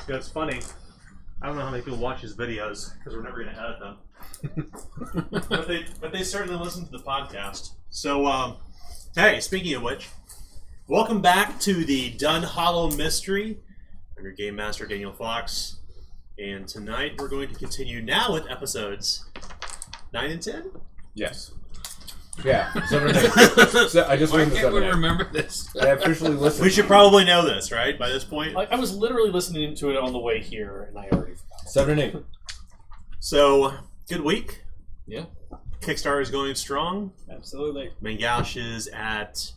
It's funny. I don't know how many people watch his videos because we're never going to edit them. but they certainly listen to the podcast. So, hey, speaking of which, welcome back to the Dunhallow Mystery. I'm your Game Master, Daniel Fox. And tonight we're going to continue now with episodes 9 and 10? Yes. Yeah, 7 and 8. So I just Why can't we remember this? I officially listened. We should probably know this, right, by this point? I was literally listening to it on the way here, and I already forgot. 7 and 8. So, good week. Yeah. Kickstarter is going strong. Absolutely. Mangoush is at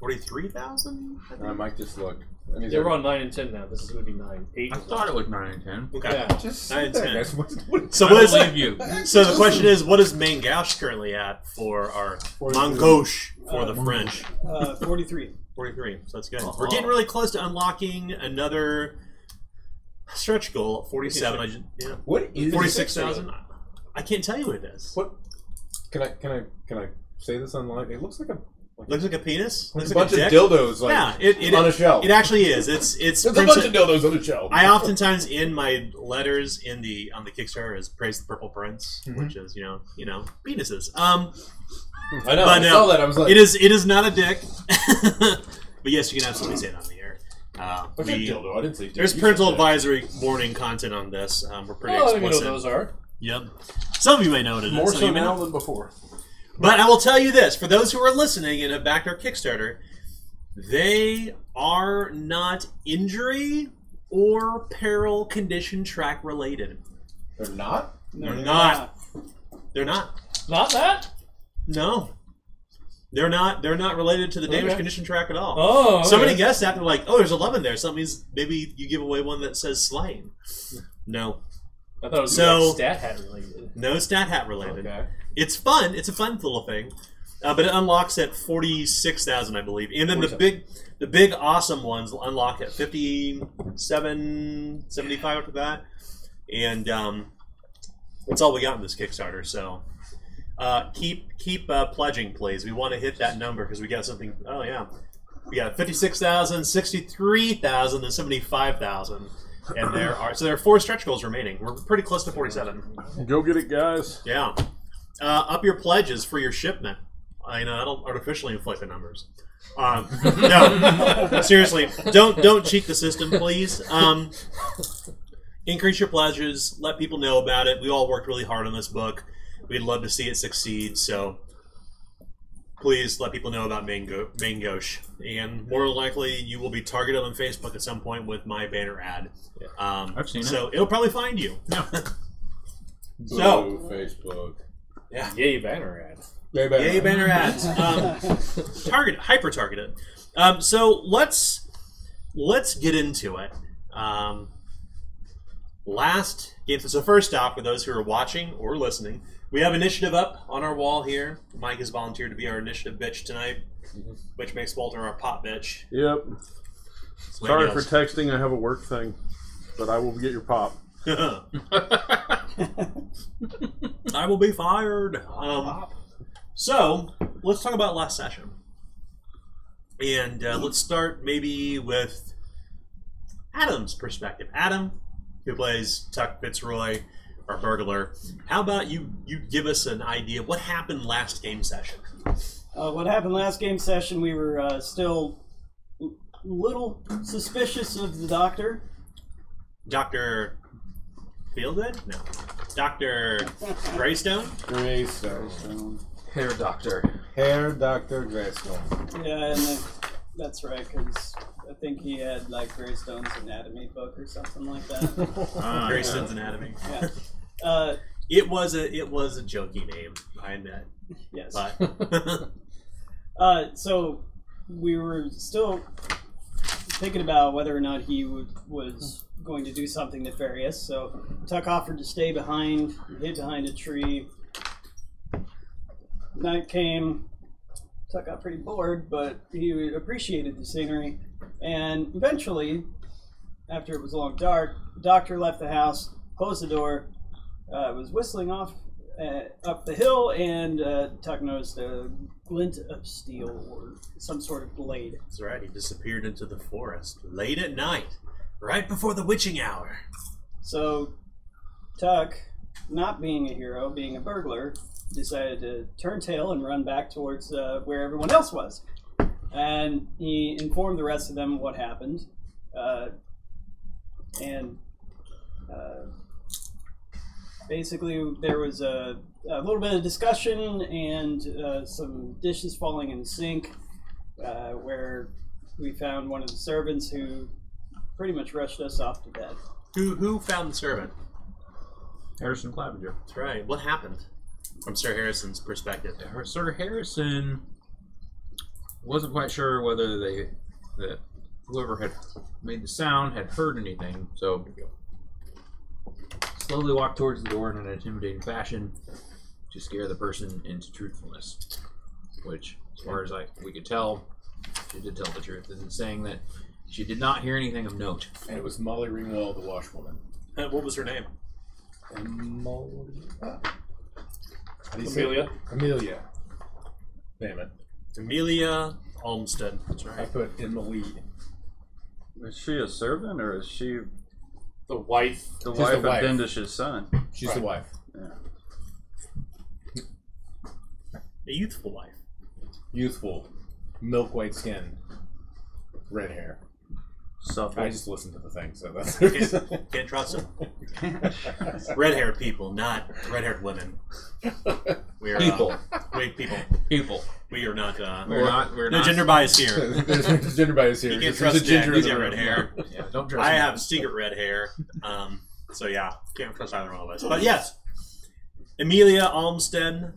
43,000. I might just look. Yeah, we're on 9 and 10 now. This is going to be 9. 8. I thought it was 9 and 10. Okay. Yeah. Just 9 and sit 10. there, guys. So what is believe you. So the question is, what is Mangoush currently at for our Mangouche for the French? 43. 43. So that's good. We're getting really close to unlocking another stretch goal at 47. What is 46,000. I can't tell you what it is. What? Can I say this online? It looks like a Looks like a penis. like Looks a like bunch a of dick. dildos, like Yeah, on a shelf. It actually is. It's There's a bunch of dildos on a shelf. I oftentimes in my letters on the Kickstarter is praise the Purple Prince, which is you know penises. I know. But I saw that. I was like, it is not a dick. But yes, you can absolutely say it on the air. what's a dildo? I didn't say. There's parental advisory warning content on this. We're pretty Oh, I explicit. know what those are. Yep. Some of you may know what it is. More Some so of you may now not. than before. But I will tell you this, for those who are listening and have backed our Kickstarter, they are not injury or peril condition track related. They're not. They're not. They're not. Not that? No. They're not related to the damage condition track at all. Oh, okay. Somebody guessed that. They're like, oh, there's 11 there. So that means maybe you give away one that says slain. No. I thought it was So- like stat hat related. No stat hat related. Okay. It's fun. It's a fun little thing, but it unlocks at 46,000, I believe. And then the big awesome ones unlock at 57, 75 after that. And that's all we got in this Kickstarter. So keep pledging, please. We want to hit that number because we got something. Oh yeah, we got 56,000, 63,000, and 75,000. And there are 4 stretch goals remaining. We're pretty close to 47. Go get it, guys. Yeah. Up your pledges for your shipment. I know that'll artificially inflate the numbers. No, seriously, don't cheat the system, please. Increase your pledges. Let people know about it. We all worked really hard on this book. We'd love to see it succeed. So please let people know about Mangouche. And more than likely, you will be targeted on Facebook at some point with my banner ad. I've seen it. So it'll probably find you. Yeah. So Facebook. yeah. Yay, banner ad. Yay, banner ads. Hyper targeted. So let's get into it. Last game. So first off, for those who are watching or listening, we have initiative up on our wall here. Mike has volunteered to be our initiative bitch tonight, which makes Walter our pot bitch. Yep. Sorry for texting. I have a work thing, but I will get your pop. I will be fired. So let's talk about last session, and let's start maybe with Adam's perspective. Adam, who plays Tuck Fitzroy, our burglar. How about you give us an idea of what happened last game session? What happened last game session? We were still a little suspicious of the doctor. Dr. Fielded? No. Dr. Greystone? Greystone. Hair doctor. Hair Dr. Greystone. Yeah, and that's right, because I think he had like Greystone's anatomy book or something like that. Greystone's Anatomy. Yeah. It was a jokey name, I admit. Yes. But so we were still thinking about whether or not he was going to do something nefarious. So Tuck offered to stay behind, hid behind a tree. Night came. Tuck got pretty bored, but he appreciated the scenery. And eventually, after it was long dark, the doctor left the house, closed the door, was whistling off up the hill, and Tuck noticed a glint of steel or some sort of blade. that's right, he disappeared into the forest late at night. Right before the witching hour. So, Tuck, not being a hero, being a burglar, decided to turn tail and run back towards where everyone else was. And he informed the rest of them what happened. Basically, there was a little bit of discussion and some dishes falling in the sink, where we found one of the servants who pretty much rushed us off to bed. Who found the servant? Harrison Claviger. That's right. What happened from Sir Harrison's perspective? Sir Harrison wasn't quite sure whether that whoever had made the sound had heard anything, so slowly walked towards the door in an intimidating fashion to scare the person into truthfulness. Which, as far as we could tell, she did tell the truth, in saying that she did not hear anything of note. And it was Molly Ringwald, the washwoman. What was her name? Amelia. Amelia. Damn it. Amelia Olmsted. That's I right. put Emily. Is she a servant or is she The wife. the She's wife the of wife. Dindish's son? She's the wife. Yeah. A youthful wife. Youthful, milk white skin, red hair. Supple. I just listened to the thing, so that's Can't trust them. Red-haired people, not red-haired women. We are People. people. We are not. We're No not. gender bias here. There's gender bias here. You can't There's trust a ginger Jack. He's in got the red room. hair. Yeah, don't trust I me. have secret red hair. So yeah, can't trust either one of us. But yes, Amelia Olmsted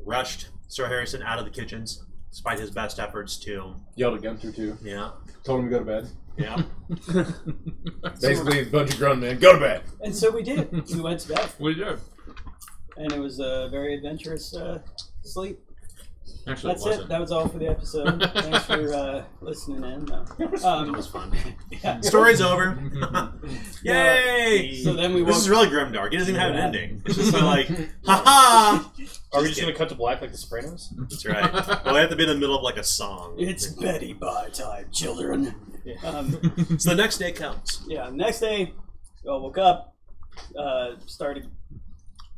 rushed Sir Harrison out of the kitchens, despite his best efforts to. Yelled at Gunther too. Yeah. Told him to go to bed. Yeah. Basically, a bunch of grown men. Go to bed. And so we did. We went to bed. We did. And it was a very adventurous sleep. Actually, That's it wasn't. it. That was all for the episode. Thanks for listening in. It was fun. Yeah. Story's over. Yay! So then we This woke is really grimdark. It doesn't even have an ending. It's just like, ha Are we just going to cut to black like The Sopranos? That's right. Well, I have to be in the middle of like a song. It's Betty Bye time, children. So the next day comes. Yeah, next day, we all woke up, started.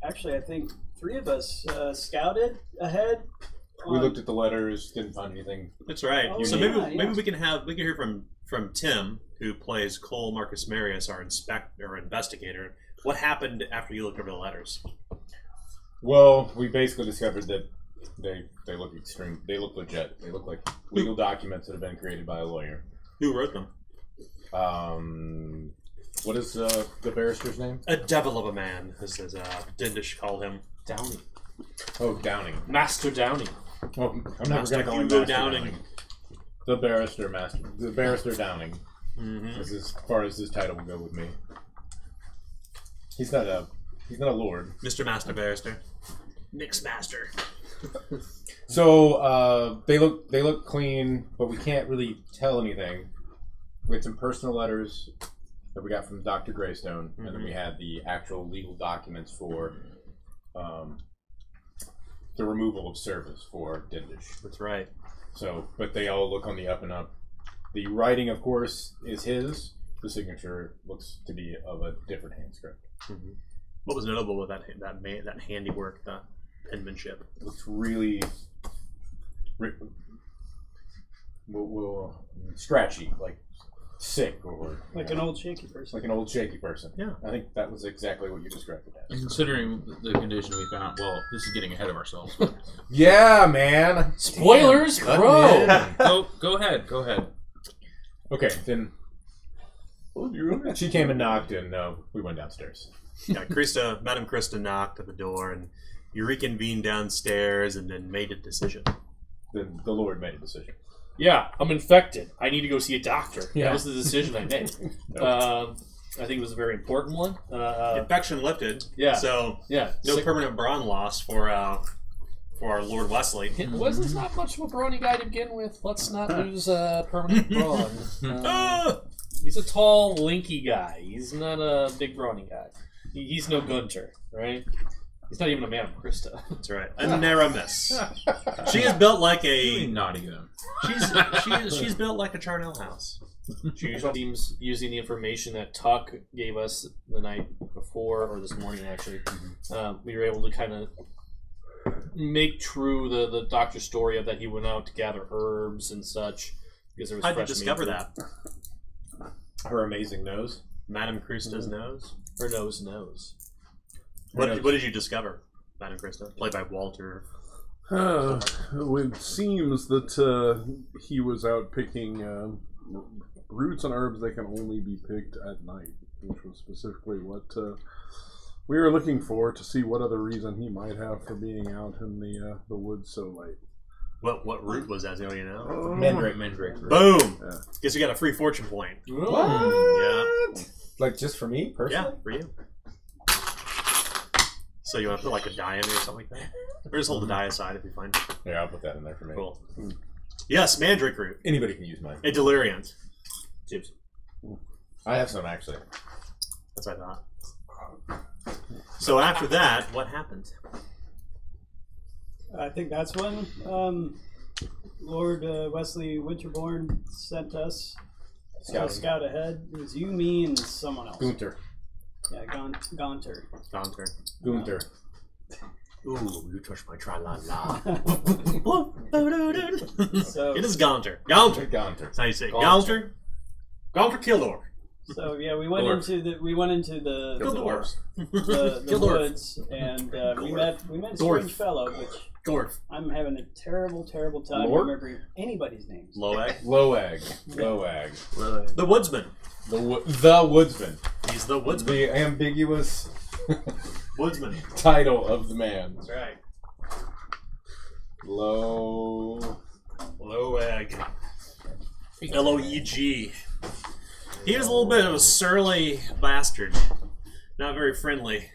Actually, I think 3 of us scouted ahead. We looked at the letters, didn't find anything. That's right. Oh, So yeah, maybe we can hear from Tim, who plays Cole Marcus Marius, our investigator. What happened after you looked over the letters? Well, we basically discovered that they look extreme. They look legit. They look like legal documents that have been created by a lawyer. Who wrote them? What is the barrister's name? A devil of a man, as Dindish called him. Downing. Oh, Downing. Master Downing. Well, I'm never Master going to call him Hugo Master Downing. The barrister Downing. Mm-hmm. Is as far as this title will go with me. He's not a lord. Mr. Master Barrister. Mix Master. So they look clean, but we can't really tell anything. We had some personal letters that we got from Dr. Greystone, and then we had the actual legal documents for the removal of service for Dindish. That's right. So, but they all look on the up and up. The writing, of course, is his. The signature looks to be of a different hand script. Mm-hmm. What was notable with that handiwork, the penmanship? It looks really scratchy, like sick, or like an old shaky person. like an old shaky person. Yeah. I think that was exactly what you described it And as. considering the condition we found, well, this is getting ahead of ourselves. Yeah, man. Spoilers, Damn, bro! Go ahead. Okay, then she came and knocked, and we went downstairs. Yeah, Madam Krista knocked at the door, and you reconvened downstairs, and then made a decision. Then the Lord made a decision. Yeah, I'm infected. I need to go see a doctor. Yeah. That was the decision I made. I think it was a very important one. Infection lifted. Yeah. So Yeah. no permanent brawn loss for our Lord Wesley. Wesley's not much of a brawny guy to begin with. Let's not lose permanent brawn. He's a tall, linky guy. He's not a big brawny guy. He's no Gunter, right? He's not even a man of Krista. That's right. A Naramis. She is built like Really a. naughty though. She's built like a charnel house. She seems using the information that Tuck gave us the night before, or this morning actually. We were able to kind of make true the doctor's story of that he went out to gather herbs and such. Because there was How'd you discover that? Her amazing nose. Madame Krista's nose? Her nose knows. What did you discover, Madame Krista? Played by Walter. It seems that he was out picking roots and herbs that can only be picked at night, which was specifically what we were looking for, to see what other reason he might have for being out in the woods so late. What root was that? Do you know? Mandrake. Boom! Yeah. Guess you got a free fortune point. What? Yeah. Like just for me, personally? Yeah, for you. So you want to put like a die in it or something like that? Or just hold the die aside if you find it. Yeah, I'll put that in there for me. Cool. Yes, mandrake root. Anybody can use mine. A deliriant. Cheers. I have some, actually. That's what I thought. So after that, what happened? I think that's when Lord Wesley Winterborne sent us to scout ahead. It was you, me, and someone else. Gunther. Yeah, Gaunter. Gunther. Ooh, you touched my tra-la-la. So, It is Gaunter. Gaunter. Gaunter. That's how you say it. Gaunter. Gaunter Kildor. so yeah, we went into the Kildor. the woods, and we met a strange fellow, which Dwarf. I'm having a terrible time Lord? remembering anybody's names. Loag. Loag. The woodsman. The Woodsman. He's the woodsman. The ambiguous Woodsman. title of the man. That's right. Loag. Loeg. He was a little bit of a surly bastard. Not very friendly.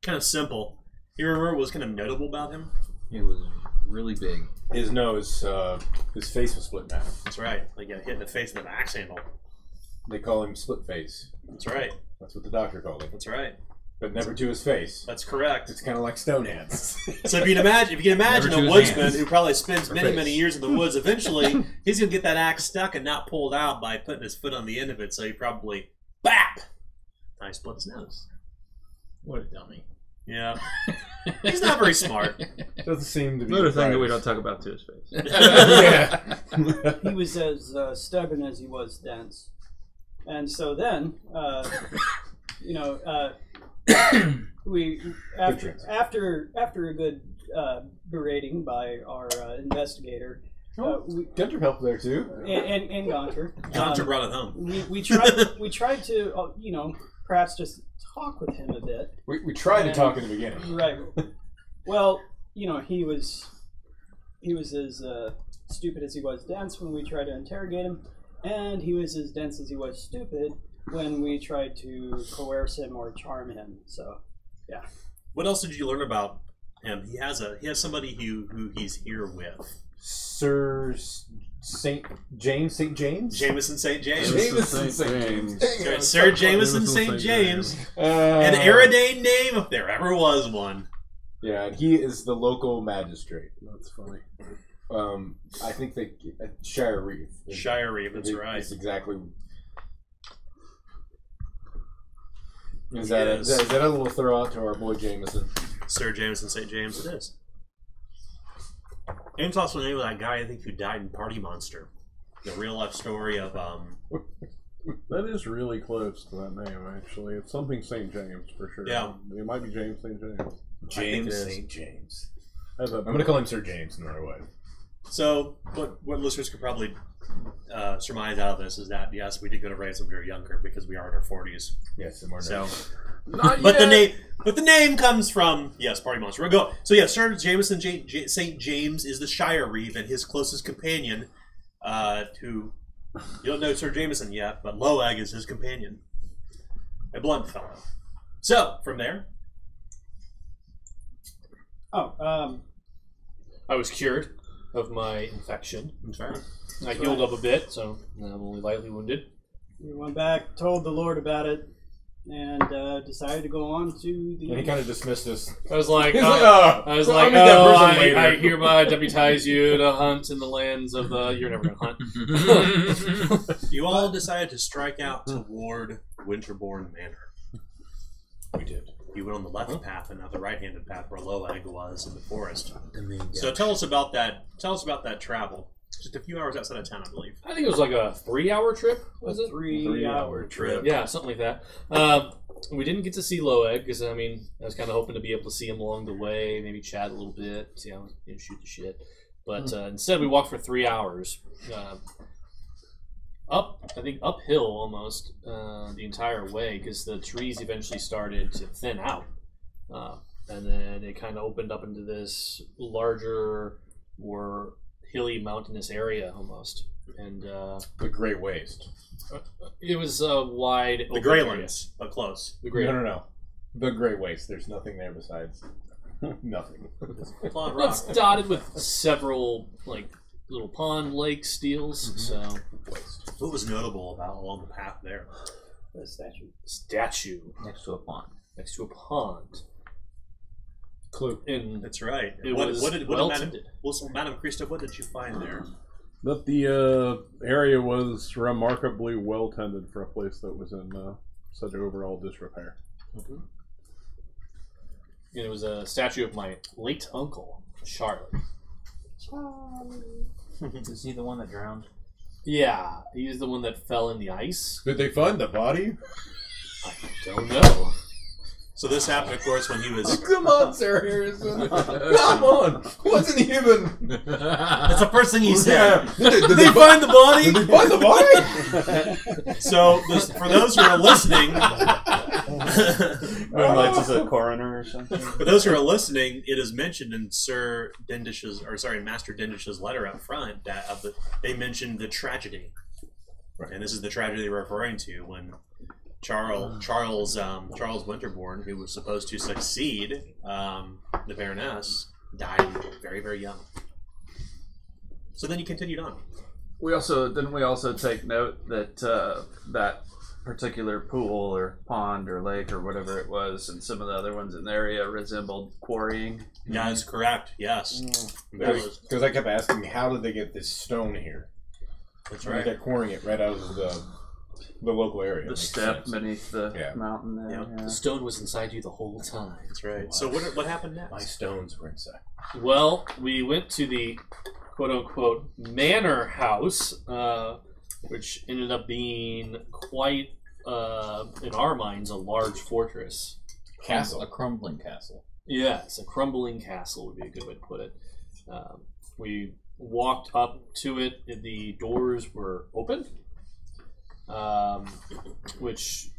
Kind of simple. You remember what was kind of notable about him? It was really big. His nose, his face was split in half. That's right. Like got hit in the face with an axe handle. They call him split face. That's right. That's what the doctor called him. That's right. But never to his face. That's correct. It's kind of like Stonehands. So if you can imagine Never a to his woodsman hands. who probably spends Or many face. years in the woods, eventually he's gonna get that axe stuck and not pulled out by putting his foot on the end of it. So he probably bap. I split his nose. What a dummy. Yeah. He's not very smart. Doesn't seem to be. Another thing that we don't talk about to his face. Yeah. He was as stubborn as he was dense, and so then, we after a good berating by our investigator, Gunter helped there too. and Gaunter. Gaunter brought it home. We tried to perhaps just talk with him a bit. We tried to talk in the beginning. Right. Well, he was as stupid as he was dense when we tried to interrogate him, and he was as dense as he was stupid when we tried to coerce him or charm him. So, yeah. What else did you learn about him? He has somebody who he's here with. Sir Jameson St. James. Jameson St. James. Jameson St. James. That's right, Sir Jameson St. James. An Aradain name if there ever was one. Yeah, and he is the local magistrate. That's funny. I think Shire Reeve. Shire Reeve, that's right. That's exactly. Is that a little throw out to our boy Jameson? Sir Jameson St. James, it is. And it's also the name of that guy, I think, who died in Party Monster. The real life story of, That is really close to that name, actually. It's something St. James, for sure. Yeah. It might be James St. James. James St. James. I'm I'm going to call him Sir James no matter what. So, what listeners could probably surmise out of this is that, yes, we did go to raise when we were younger because we are in our 40s. Yes, and more So, Not but yet. the name comes from, yes, Party Monster. We'll go. So, yeah, Sir Jameson St. James is the Shire Reeve and his closest companion you don't know Sir Jameson yet, but Loag is his companion. A blunt fellow. So, from there. I was cured of my infection. That's right. I healed up a bit, so I'm only lightly wounded. We went back, told the Lord about it, and decided to go on to the. And he kind of dismissed us. I was like, I'll meet that person later." I hereby deputize you to hunt in the lands of the. You're never gonna hunt. You all decided to strike out toward Winterborne Manor. We did. You went on the left path and not the right-handed path where Loeg was in the forest. The main So tell us about that. Tell us about that travel. Just a few hours outside of town, I believe. I think it was like a 3-hour trip. Was it? 3-hour trip. Yeah, something like that. We didn't get to see Loeg because I was kind of hoping to be able to see him along the way, maybe chat a little bit, see how shoot the shit. But instead, we walked for 3 hours. Uphill almost the entire way because the trees eventually started to thin out, and then it kind of opened up into this larger, more hilly, mountainous area almost, and The Great Waste. it was wide. The Greylands, but close. The Grey. No. The Great Waste. There's nothing there besides nothing. Plot Well, rock. it's dotted with several little pond, lake steels. So Waste. What was notable about along the path there? The statue next to a pond. next to a pond. Clue. And That's right. it What was did well Madam, tended. Madam Krista, what did you find there? That the area was remarkably well tended for a place that was in such overall disrepair. And it was a statue of my late uncle, Charlotte. Is he the one that drowned? Yeah, he's the one that fell in the ice. Did they find the body? I don't know. So this happened, of course, when he was... Come on, Sir Harrison. Come on. Wasn't even. That's the first thing he said. Did Did they find the body? Did they find the body? So, for those who are listening... Like just a coroner or something. For those who are listening, it is mentioned in Master Dindish's letter up front that they mentioned the tragedy, and this is the tragedy they're referring to when Charles Winterborne, who was supposed to succeed the Baroness, died very, very young. So then he continued on. We also take note that that particular pool or pond or lake or whatever it was, and some of the other ones in the area resembled quarrying. Yeah, that's correct. Yes, Because I kept asking, how did they get this stone here? that's Right. right. They're quarrying it right out of the local area. The Makes step sense. beneath the Yeah. mountain there. Yeah. Yeah. The stone was inside you the whole time. That's right. So what happened My next? stones were inside. Well, we went to the quote-unquote manor house, which ended up being quite, in our minds, a large fortress. Castle. A crumbling castle. Yes, a crumbling castle would be a good way to put it. We walked up to it, and the doors were open, which,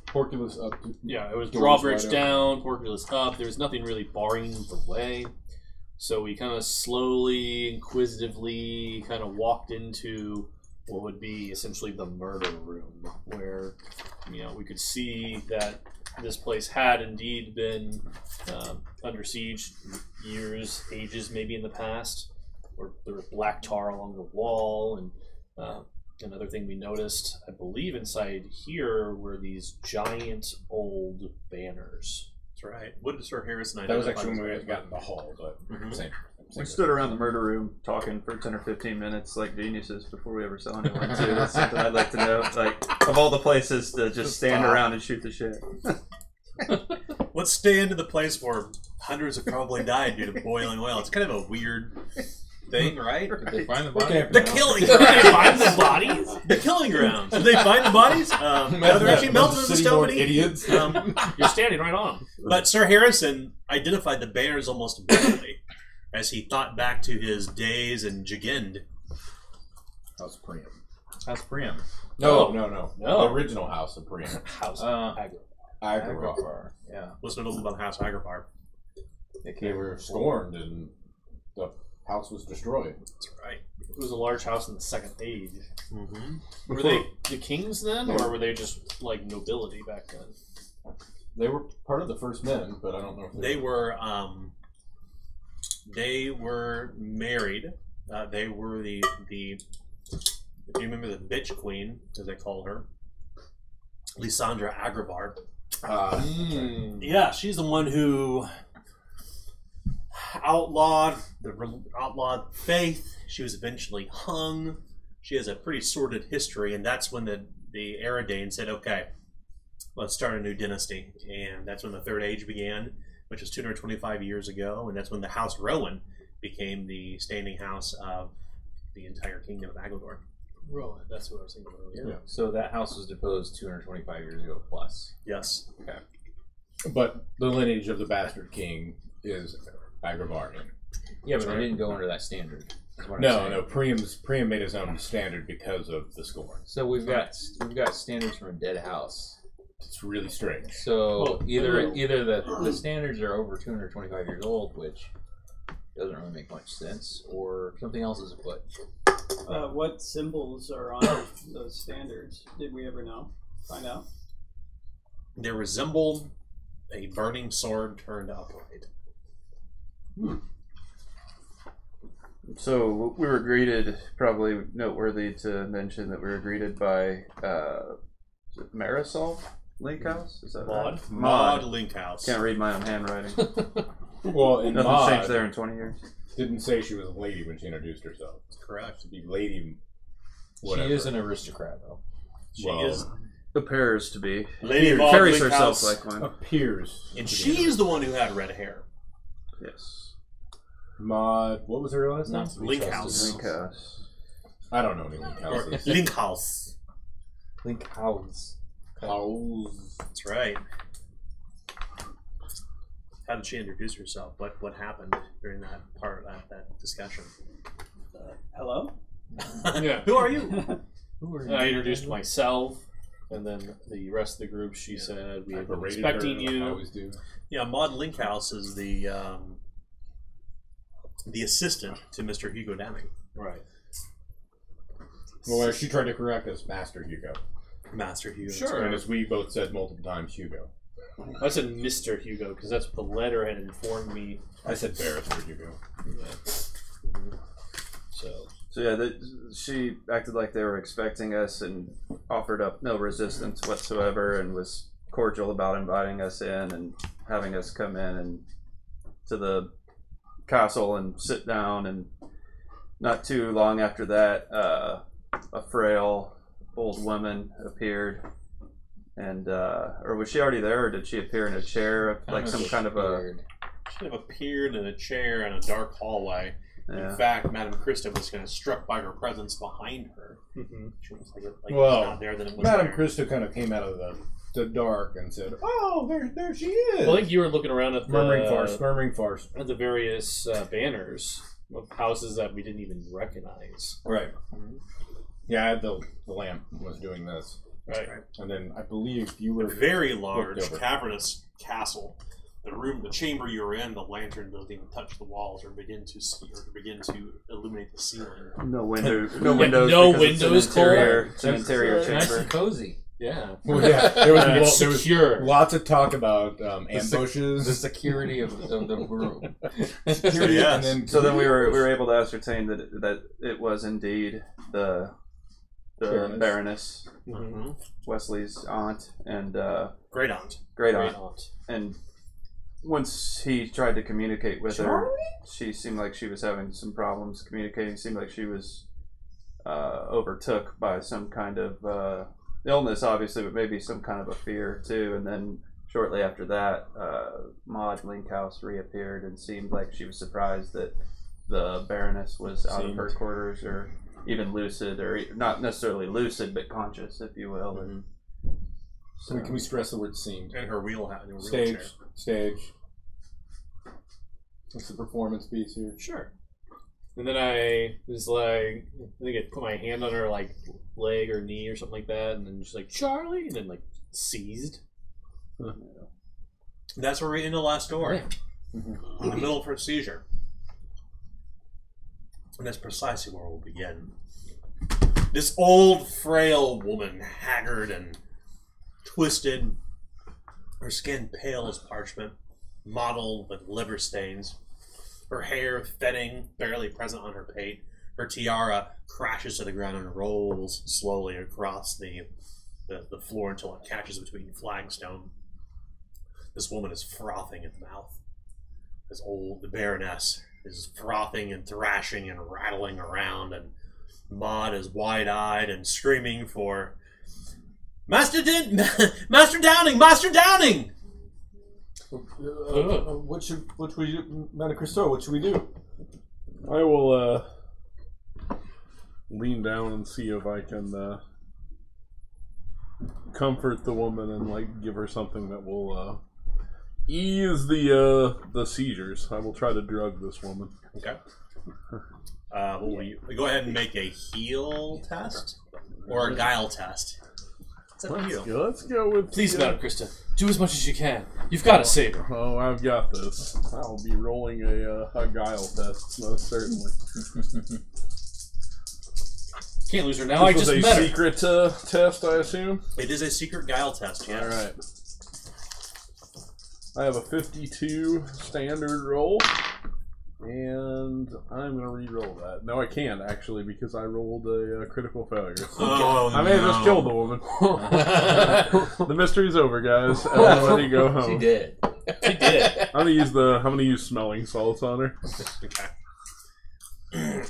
Porculus up. yeah, it was Doors drawbridge wide down, porculus up. There was nothing really barring the way. So we kind of slowly, inquisitively kind of walked into what would be essentially the murder room, where, we could see that this place had indeed been under siege ages maybe in the past, where there was black tar along the wall. And another thing we noticed, I believe inside here, were these giant old banners. That's right. What did Sir Harrison That was identify actually when we as- got in the hall, but same. We stood around the murder room talking for 10 or 15 minutes like geniuses before we ever saw anyone, too. That's something I'd like to know. It's like, of all the places to just stand around and shoot the shit. Let's stay into the place where hundreds have probably died due to boiling oil. It's kind of a weird thing, right? Did they find the body? The killing Did they grounds. find the bodies? The killing grounds. Did they find the bodies? No, they're actually melted in the City stone Board beneath. idiots. You're standing right on. But Sir Harrison identified the banners almost immediately as he thought back to his days in Jigend. House of Priam. House Priam. No. No. The original House of Priam. House. Agripar. Yeah. What's notable about House Agripar? They were scorned and the house was destroyed. That's right. It was a large house in the Second Age. Mm-hmm. Were they the kings then, or were they just like nobility back then? They were part of the first men, but I don't know if They were married. They were the if you remember the bitch queen, as they called her, Lysandra Agripar. Yeah, she's the one who outlawed faith. She was eventually hung. She has a pretty sordid history, and that's when the Aradain said, "Okay, let's start a new dynasty." And that's when the Third Age began, which was 225 years ago, and that's when the House Rowan became the standing house of the entire kingdom of Aglador. Rowan, that's what I was thinking of. Yeah. So that house was deposed 225 years ago plus. Yes. Okay. But the lineage of the bastard king is Agravarian. Yeah, but they didn't go under that standard. No. Priam made his own standard because of the scorn. So we've got standards from a dead house. It's really strange. So either the standards are over 225 years old, which doesn't really make much sense, or something else is afoot. What symbols are on those standards? Did we ever find out? They resemble a burning sword turned upright. So we were greeted, probably noteworthy to mention that we were greeted by Marisol Linkhouse? Is that right? Maud Linkhouse. Can't read my own handwriting. Well, in Nothing's Maud changed there in 20 years. didn't say she was a lady when she introduced herself. Correct. To be lady. She Whatever. is an aristocrat, though. She is. Appears to be. Lady Maud Carries Linkhouse, herself like one. Appears. and to be. she's the one who had red hair. Yes. Maud. What was her last name? Not to be Linkhouse. trusted. Linkhouse. I don't know any Or Linkhouses. Linkhouse. Linkhouse. House. That's right. How did she introduce herself? What happened during that part of that discussion? Hello? Yeah. Who are you? I introduced myself, and then the rest of the group, she said, we I were berated expecting her, like I you. always do. Yeah, Maud Linkhouse is the assistant to Mr. Hugo Downing. Right. Well, she tried to correct us, Master Hugo. Master Hugo. Sure. And as we both said multiple times, Hugo. I said Mr. Hugo because that's what the letter had informed me. I said Barrister Hugo. So yeah, she acted like they were expecting us and offered up no resistance whatsoever and was cordial about inviting us in and having us come in and to the castle and sit down. And not too long after that, a frail old woman appeared. And or was she already there, or did she appear in a chair, like some kind of a? She have appeared in a chair in a dark hallway. Yeah. In fact, Madame Krista was kind of struck by her presence behind her. She was like it Well, was not there, then it was Madame there. Krista kind of came out of the dark and said, "Oh, there she is." Well, I think you were looking around at murmuring farce. at the various banners of houses that we didn't even recognize. Right. Yeah, the lamp was doing this. Right. And then I believe you were A very large, over. cavernous castle. The chamber you were in, the lantern doesn't even touch the walls or begin to illuminate the ceiling. No windows. no because windows, It's an interior Nice chamber. and cozy. Yeah. Well, yeah, there was Secure. lots of talk about ambushes. The security of the room. Security, Yes. and then So then we were able to ascertain that it was indeed the Baroness, Mm-hmm. Wesley's aunt, and Great aunt. great Great aunt. aunt. And once he tried to communicate with her, she seemed like she was having some problems communicating. Seemed like she was overtook by some kind of illness, obviously, but maybe some kind of a fear too. And then shortly after that, Maud Linkhouse reappeared and seemed like she was surprised that the Baroness was out of her quarters, or even lucid, or not necessarily lucid, but conscious, if you will. Mm-hmm. So can we stress the word "seemed"? And her wheelchair. Stage. What's the performance piece here? Sure. And then I was like, I think I put my hand on her like leg or knee or something like that, and then just like Charlie, and then like seized. That's where we end the last door. Yeah. In the middle of her seizure. And that's precisely where we'll begin. This old, frail woman, haggard and twisted, her skin pale as parchment, mottled with liver stains, her hair thinning, barely present on her pate. Her tiara crashes to the ground and rolls slowly across the floor until it catches between flagstone. This woman is frothing at the mouth. The Baroness is frothing and thrashing and rattling around, and Maud is wide-eyed and screaming for Master Downing! Master Downing! What should we do, Madame Krista? What should we do? I will lean down and see if I can comfort the woman and like give her something that will ease the seizures. I will try to drug this woman. Okay. We go ahead and make a heal test or a guile test. It's up to you. Let's go with. Please, Madame Krista, do as much as you can. You've got to save her. Oh, I've got this. I'll be rolling a guile test, most certainly. Can't lose her now. I just met her. A secret test, I assume. It is a secret guile test. Yes. All right. I have a 52 standard roll, and I'm gonna re-roll that. No, I can't actually because I rolled a critical failure. Oh, I may have just killed the woman. The mystery's over, guys. Everybody go home. She did. She did. I'm gonna use smelling salts on her. Okay.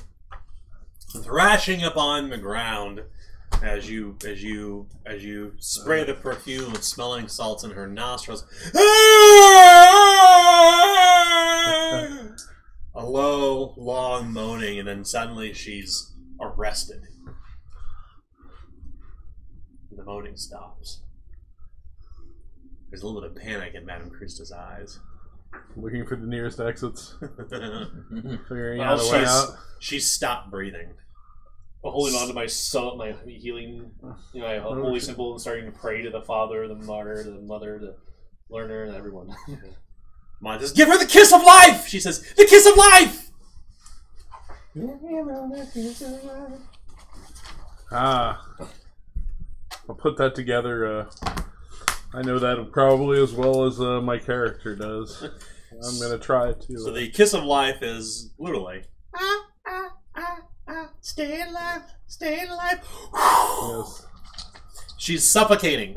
Thrashing upon the ground as you spray the perfume with smelling salts in her nostrils. A low, long moaning, and then suddenly she's arrested. The moaning stops. There's a little bit of panic in Madame Krista's eyes. Looking for the nearest exits. Figuring Well, out a way out. She's stopped breathing. Holding on to my healing, my holy symbol, and starting to pray to the Father, the Martyr, the Mother, the Learner, and everyone. Mom says, "Give her the kiss of life!" She says, "The kiss of life!" I'll put that together. I know that probably as well as my character does. I'm gonna try to. So the kiss of life is literally, stay alive, stay alive. Yes. She's suffocating.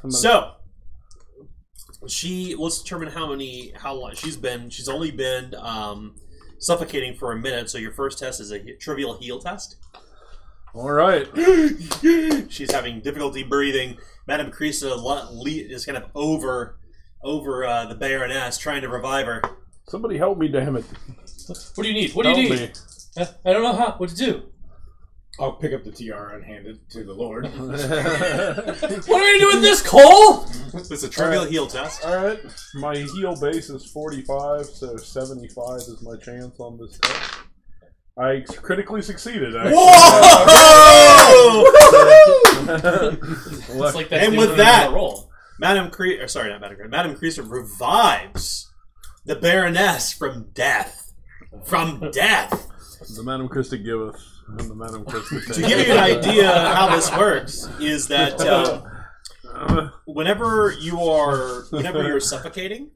So let's determine how long she's only been suffocating for a minute. So your first test is a trivial heal test. All right. She's having difficulty breathing. Madame Krista is kind of over the Baroness, trying to revive her. Somebody help me, damn it. What do you need? What do you need? I don't know what to do. I'll pick up the tiara and hand it to the Lord. What are you doing with this, Cole? It's a trivial heal test. All right. My heal base is 45, so 75 is my chance on this test. I critically succeded. Actually. Whoa! It's like that's and the with only that, roll. Madame Krista revives the Baroness from death. From death. The Madame Krista giveth, and the Madame Krista taketh. To give you an idea how this works, is that whenever you're suffocating,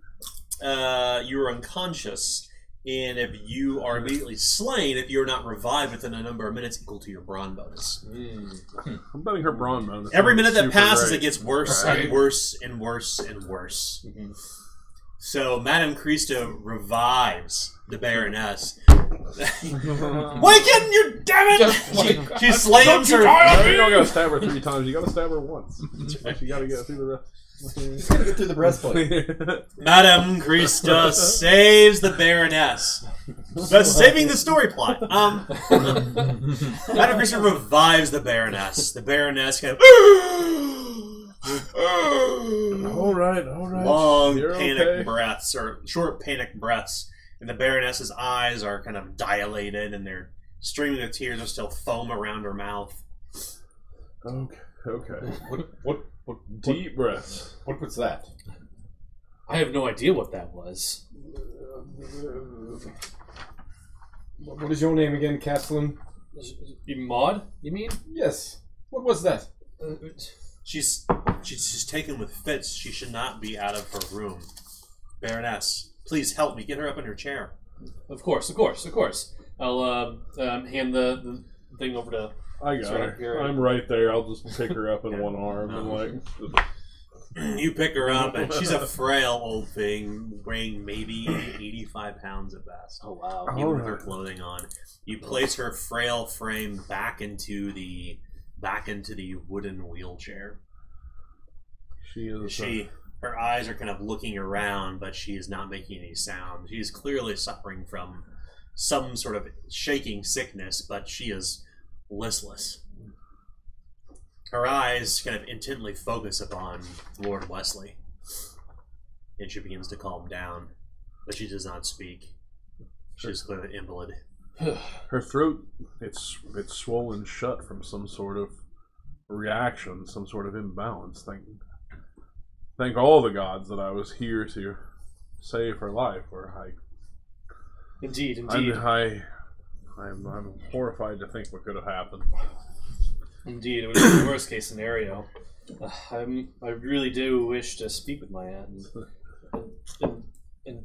you're unconscious. And if you are immediately slain, if you're not revived within a number of minutes equal to your brawn bonus. I'm betting her brawn bonus. Every minute that passes, it gets worse and worse and worse and worse. Mm-hmm. So Madame Krista revives the Baroness. Waken, you damn it! She slams her. You don't gotta stab her 3 times. You gotta stab her once. You gotta get through the rest. Just gotta get through the breastplate. Madame Krista saves the Baroness. That's saving the story plot. Madame Krista revives the Baroness. The Baroness kind of all right. Long You're panic okay. breaths, or short panic breaths, and the Baroness's eyes are kind of dilated, and they're streaming of tears. There's still foam around her mouth. Okay. What Deep breaths. What's that? I have no idea what that was. What is your name again, Castellan? Maud, you mean? Yes. What was that? She's taken with fits. She should not be out of her room. Baroness, please help me. Get her up in her chair. Of course. I'll hand the thing over to... I got her. I'm right there. I'll just pick her up in one arm and You pick her up, and she's a frail old thing, weighing maybe 85 pounds at best. Oh wow! Even with her clothing on, you place her frail frame back into the wooden wheelchair. Her eyes are kind of looking around, but she is not making any sound. She is clearly suffering from some sort of shaking sickness, but she is listless. Her eyes kind of intently focus upon Lord Wesley, and she begins to calm down, but she does not speak. She is clearly an invalid. Her throat, it's swollen shut from some sort of reaction, some sort of imbalance. Thank all the gods that I was here to save her life. Indeed. I'm horrified to think what could have happened. Indeed, it would be the worst case scenario. I really do wish to speak with my aunt. And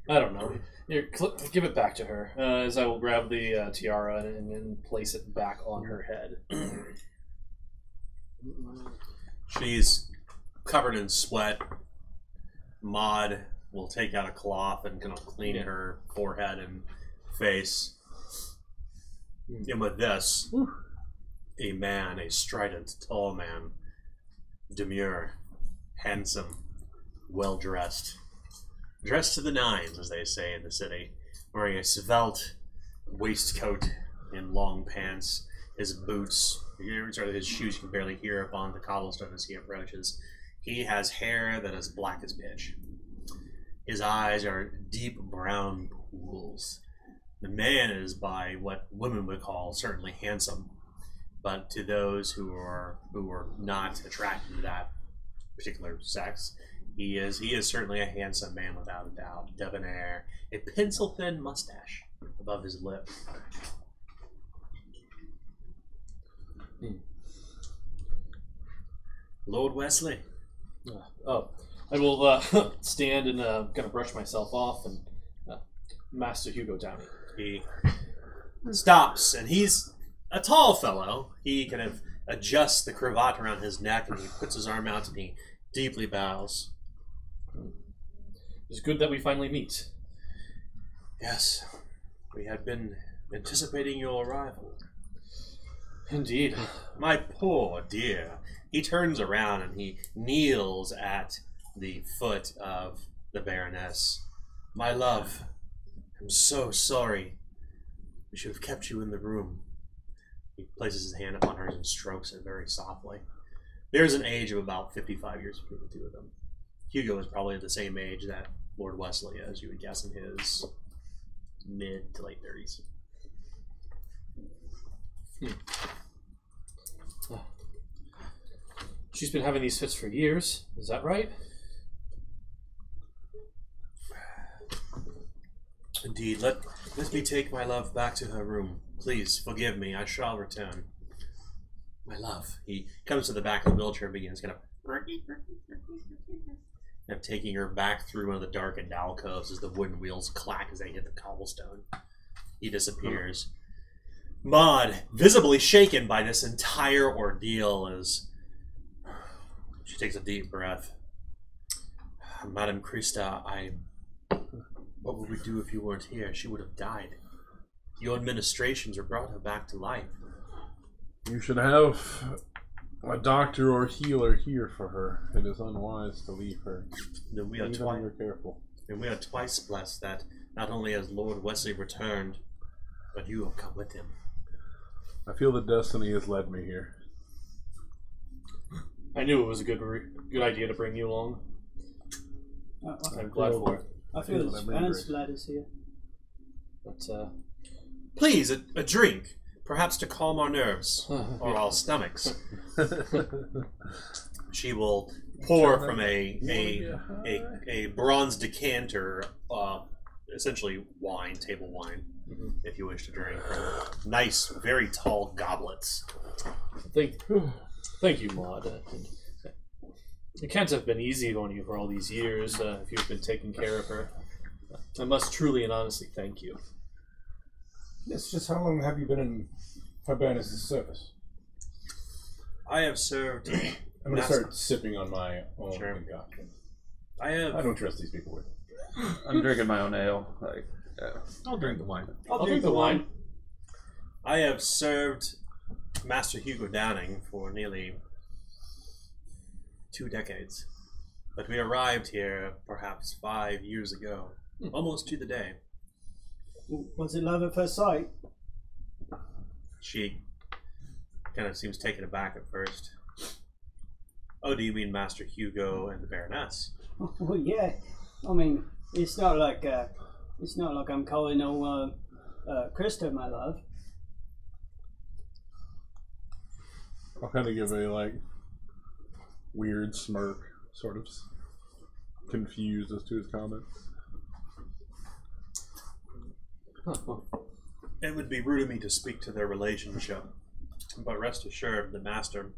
I don't know. Here, give it back to her, as I will grab the tiara and place it back on her head. She's covered in sweat. Maud will take out a cloth and kind of clean her forehead and face. And with this, a man, a strident, tall man, demure, handsome, well-dressed, dressed to the nines, as they say in the city, wearing a svelte waistcoat and long pants, his boots, his shoes you can barely hear upon the cobblestone as he approaches. He has hair that is black as pitch. His eyes are deep brown pools. The man is by what women would call certainly handsome, but to those who are not attracted to that particular sex, he is certainly a handsome man without a doubt. Debonair, a pencil-thin mustache above his lip. Lord Wesley. I will stand and kind of brush myself off, and Master Hugo Downing. He stops, and he's a tall fellow. He kind of adjusts the cravat around his neck, and he puts his arm out, and he deeply bows. It's good that we finally meet. Yes, we had been anticipating your arrival. Indeed. My poor dear. He turns around and he kneels at the foot of the Baroness. My love, I'm so sorry. We should have kept you in the room. He places his hand upon hers and strokes it very softly. There's an age of about 55 years between the two of them. Hugo is probably the same age that Lord Wesley is, you would guess, in his mid to late 30s. She's been having these fits for years. Is that right? Indeed. Let me take my love back to her room. Please, forgive me. I shall return. My love. He comes to the back of the wheelchair and begins kind of taking her back through one of the darkened alcoves as the wooden wheels clack as they hit the cobblestone. He disappears. Maud, visibly shaken by this entire ordeal, as she takes a deep breath. Madam Krista, what would we do if you weren't here? She would have died. Your administrations have brought her back to life. You should have a doctor or healer here for her. It is unwise to leave her. Then we are careful. And we are twice blessed that not only has Lord Wesley returned, but you have come with him. I feel that destiny has led me here. I knew it was a good idea to bring you along. I'm glad for it. I feel that Spanish lad is here. But, please, a drink. Perhaps to calm our nerves. Or our stomachs. She will pour from a bronze decanter, essentially wine, table wine, if you wish to drink, from nice, very tall goblets. Thank you, Maud. It can't have been easy on you for all these years if you've been taking care of her. I must truly and honestly thank you. Yes, just how long have you been in Her Baroness's service? I have served I'm going to start sipping on my own concoction. I don't trust these people with. I'm drinking my own ale. Like, I'll drink the wine. I'll drink the wine. I have served Master Hugo Downing for nearly 2 decades. But we arrived here perhaps 5 years ago. Almost to the day. Was it love at first sight? She kind of seems taken aback at first. Oh, do you mean Master Hugo and the Baroness? Well, yeah. I mean, it's not like I'm calling no Krista my love. I'll kind of give a like weird smirk, sort of confused as to his comment. It would be rude of me to speak to their relationship, but rest assured the Master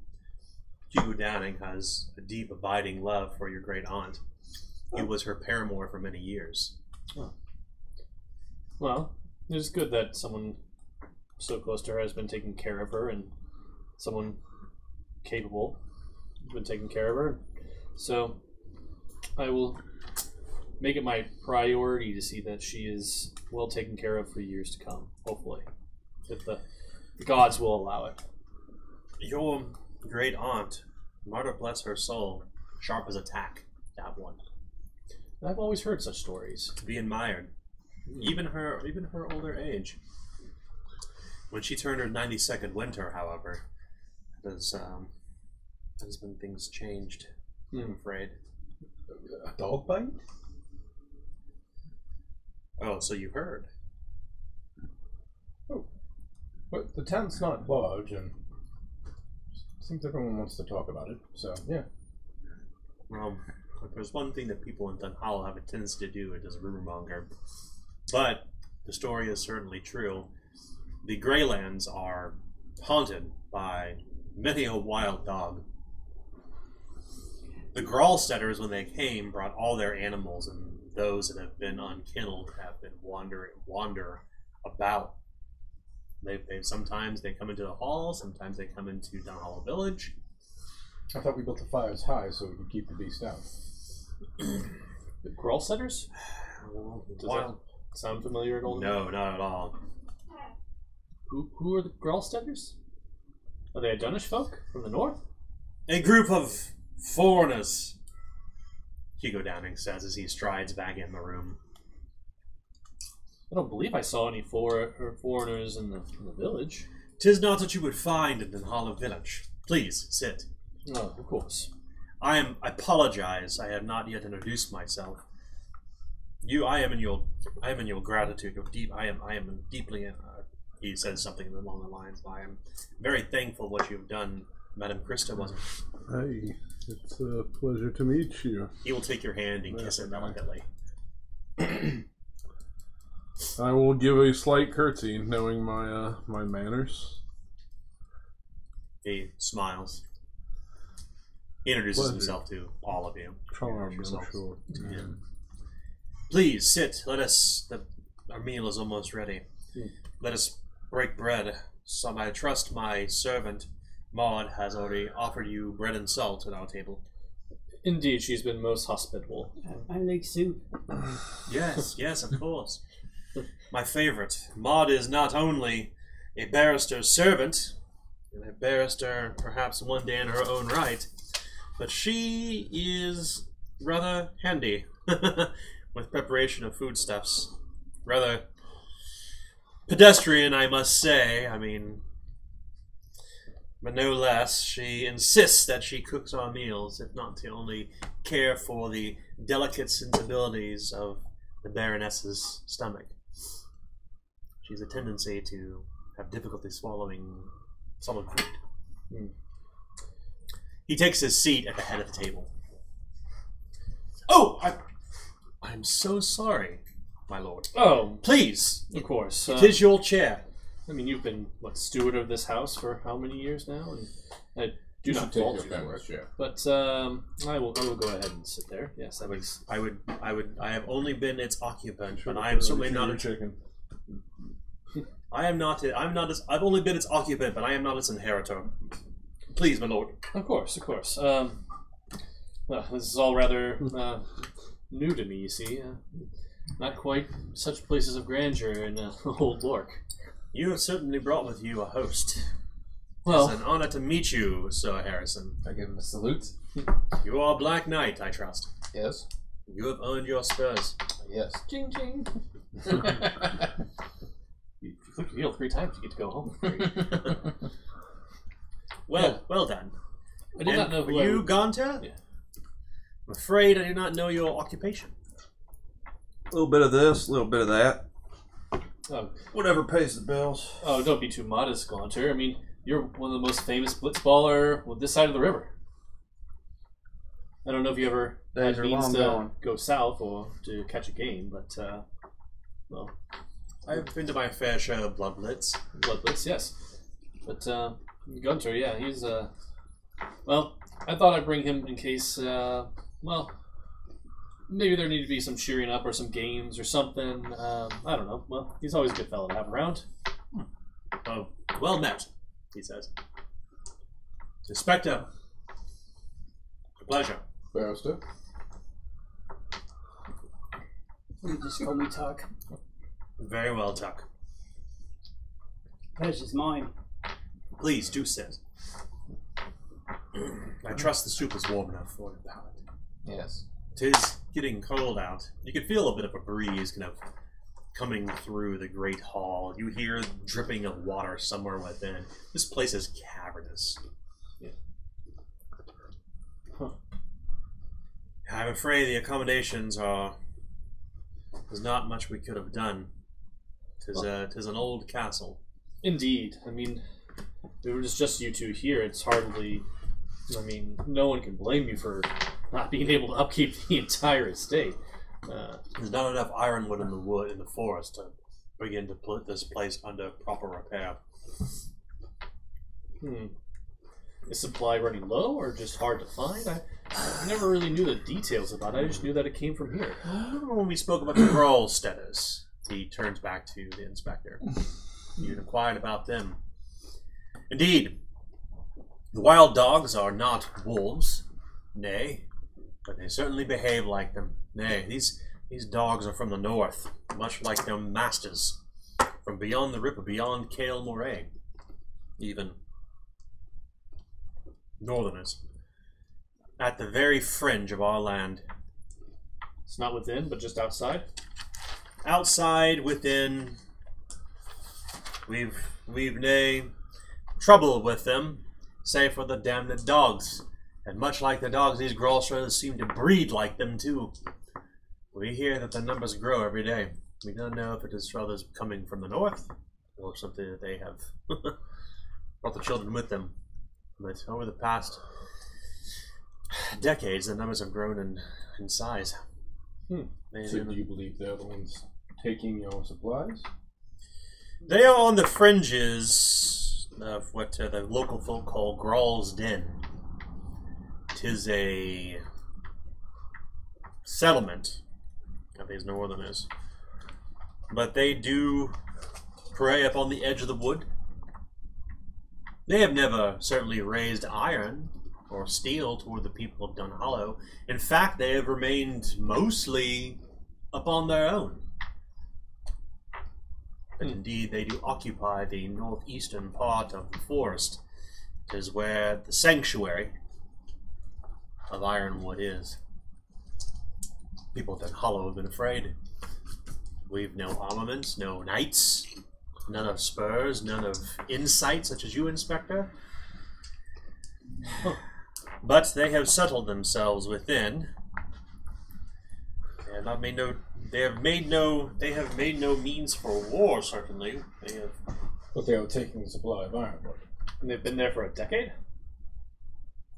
Hugo Downing has a deep, abiding love for your great aunt. He was her paramour for many years. Oh. Well, it's good that someone so close to her has been taking care of her, and someone capable has been taking care of her. So I will make it my priority to see that she is well taken care of for years to come, hopefully, if the gods will allow it. Your great aunt, Martyr bless her soul, sharp as a tack, that one. I've always heard such stories. To be admired. Even her older age. When she turned her 92nd winter, however, has when things changed, I'm afraid. A dog bite? Oh, so you heard. Oh. But the town's not large, and it seems everyone wants to talk about it, so, yeah. Well, if there's one thing that people in Dunhallow have a tendency to do, it is rumor monger. But the story is certainly true. The Greylands are haunted by many a wild dog. The Gralsteaders, when they came, brought all their animals, and those that have been unkennelled have been wander about. They sometimes they come into the hall, sometimes they come into Dunhallow Village. I thought we built the fires high so we could keep the beast out. The Gralsteaders? Does that sound familiar at all? No, not at all. Who are the Gralsteaders? Are they a Dunish folk from the north? A group of foreigners, Hugo Downing says as he strides back in the room. I don't believe I saw any foreigners in the village. 'Tis not what you would find in Dunhallow Village. Please, sit. Oh, of course. I apologize. I have not yet introduced myself. I am in your gratitude. I am deeply. He says something along the lines. I am very thankful what you've done, Madame Krista. Wasn't it? Hey, it's a pleasure to meet you. He will take your hand and kiss it delicately. I will give a slight curtsy, knowing my my manners. He smiles. He introduces himself to all of you. Charmed, I'm sure. Yeah. Please sit. Our meal is almost ready. Let us break bread. I trust my servant Maud has already offered you bread and salt at our table. Indeed, she's been most hospitable. I like soup. Yes, of course. My favorite. Maud is not only a barrister's servant, and a barrister perhaps one day in her own right, but she is rather handy with preparation of foodstuffs. Rather pedestrian, I must say. I mean, but no less, she insists that she cooks our meals, if not to only care for the delicate sensibilities of the Baroness's stomach. She has a tendency to have difficulty swallowing solid food. He takes his seat at the head of the table. Oh, I'm so sorry, my lord. Oh, please. Of course. It is your chair. I mean, you've been, steward of this house for how many years now? And I do not fault you for it. But I will go ahead and sit there. Yes, I have only been its occupant, but I am certainly not a chicken. I've only been its occupant, but I am not its inheritor. Please, my lord. Of course, of course. Well, this is all rather new to me, you see. Not quite such places of grandeur in Old Lhork. You have certainly brought with you a host. Well, It's an honor to meet you, Sir Harrison. I give him a salute. You are Black Knight, I trust. Yes. You have earned your spurs. Yes. ching ching. You click your heel 3 times, you get to go home. Well done. I did not know who you, Gaunter? Yeah. I'm afraid I do not know your occupation. A little bit of this, a little bit of that. Oh, Whatever pays the bills. oh, don't be too modest, Gaunter. I mean, you're one of the most famous blitzballer with this side of the river. I don't know if you ever Days had are means long to going. go south or to catch a game, but well, I've been to my fair share of blood blitz. blood blitz, yes. But Gunter, yeah, he's well, I thought I'd bring him in case well, maybe there need to be some cheering up or some games or something. I don't know. Well, he's always a good fellow to have around. Oh, well met, he says. Inspector, a pleasure. Barrister. You just call me Tuck. Very well, Tuck. Pleasure's mine. Please do sit. I trust the soup is warm enough for your palate. Yes. 'Tis getting cold out. You can feel a bit of a breeze kind of coming through the great hall. You hear dripping of water somewhere within. This place is cavernous. Yeah. Huh. I'm afraid the accommodations are... There's not much we could have done. 'Tis an old castle. Indeed. I mean, if it was just you two here, it's hardly... I mean, no one can blame you for not being able to upkeep the entire estate. There's not enough ironwood in the forest to begin to put this place under proper repair. Is supply running low or just hard to find? I never really knew the details about it. I just knew that it came from here. When we spoke about the Grolsteaders, he turns back to the inspector. You inquired about them. Indeed, the wild dogs are not wolves, nay, but they certainly behave like them. Nay, these dogs are from the north, much like their masters, from beyond the Ripper, beyond Kale Moray, even northerners, at the very fringe of our land. It's not within, but just outside? Outside, within, we've nay trouble with them, save for the damned dogs. And much like the dogs, these Grolsters seem to breed like them too. We hear that the numbers grow every day. We don't know if it is others coming from the north, or something that they have brought the children with them. But over the past decades, the numbers have grown in size. So do you believe they're the ones taking your supplies? They are on the fringes of what the local folk call Grall's Den. 'Tis a settlement of these northerners. But they do prey up on the edge of the wood. They have never certainly raised iron or steel toward the people of Dunhallow. In fact, they have remained mostly upon their own. But indeed, they do occupy the northeastern part of the forest. It is where the sanctuary of Ironwood is. People of Dunhallow have been afraid. We've no armaments, no knights, none of spurs, none of insight, such as you, Inspector. But they have settled themselves within. And they have made no means for war, certainly. They have. But they are taking the supply of ironwood. And they've been there for a decade?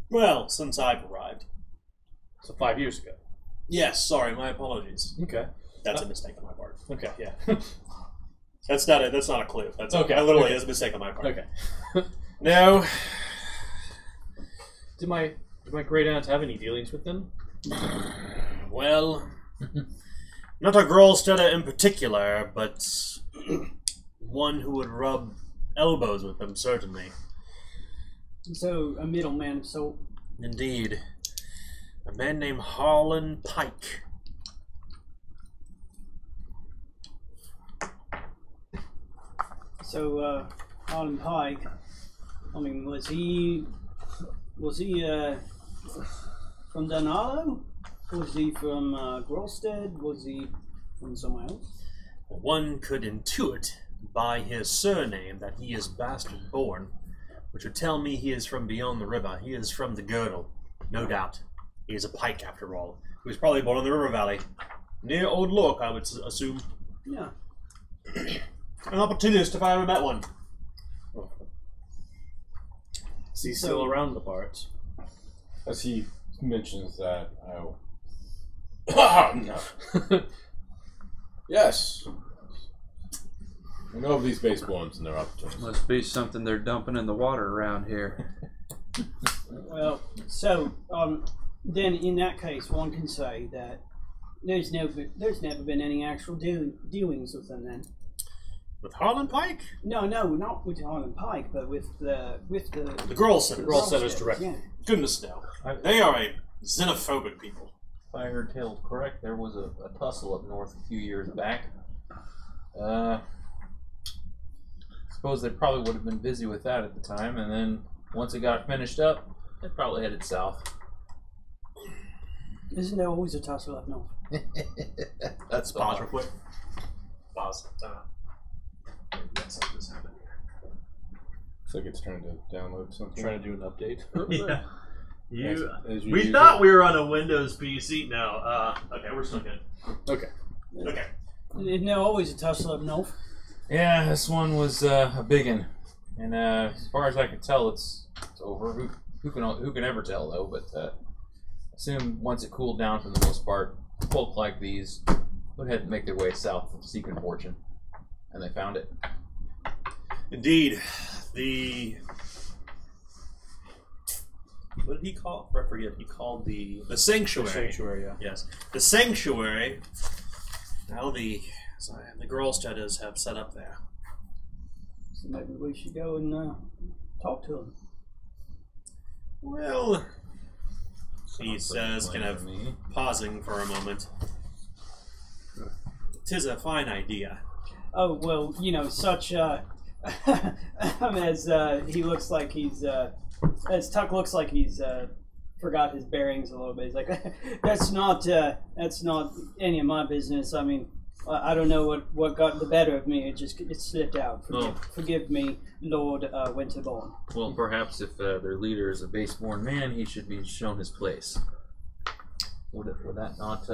Well, since I've arrived. So 5 years ago. Yes, sorry, my apologies. Okay. That's a mistake on my part. Okay, yeah. That's not a clue. That's Okay, that literally okay. is a mistake on my part. Okay. No. Did my great aunt have any dealings with them? Well, not a Grolsteader in particular, but one who would rub elbows with them, certainly. So, a middleman of sort. Indeed. A man named Harlan Pike. So, Harlan Pike, I mean, was he from Dunhallow? Was he from Grolstead? Was he from somewhere else? One could intuit by his surname that he is bastard born, which would tell me he is from beyond the river. He is from the girdle, no doubt. He is a Pike after all. He was probably born in the river valley, near Old Lhork, I would assume. Yeah. An opportunist if I ever met one. Is he still around the parts? As he mentions that, no. Yes. I know of these baseborns and their opportunities. Must be something they're dumping in the water around here. Well, so then in that case, one can say that there's never been any actual dealings with them then. With Harlan Pike? No, not with Harlan Pike, but with the Grolsteaders. The Grolsteaders directly. Yeah. Goodness no. They are a xenophobic people. If I heard tales correct, there was a tussle up north a few years back. Suppose they probably would have been busy with that at the time, and then once it got finished up, they probably headed south. Isn't there always a tussle up north? That's pause real quick. Pause. Time out. Something's happening here. Looks like it's trying to download something. Trying to do an update. Yeah. As you We use thought it. we were on a Windows PC. No. Okay, we're still good. Okay. Okay. Isn't there always a tussle up north? Yeah, this one was a big one, and as far as I can tell, it's over. Who can ever tell though? But I assume once it cooled down for the most part, folk like these would head and make their way south seeking fortune, and they found it. Indeed. What did he call? I forget. He called the sanctuary. The sanctuary, yeah. Yes, the sanctuary. Now the Grolsteaders have set up there. So maybe we should go and talk to them. Well, he says, kind of Me. pausing for a moment. 'Tis a fine idea. Oh well, such as he looks like he's as Tuck looks like he's forgot his bearings a little bit. He's like, that's not any of my business. I mean, I don't know what got the better of me. It slipped out. Forgive me, Lord Winterborne. Well, perhaps if their leader is a base-born man, he should be shown his place. Would that not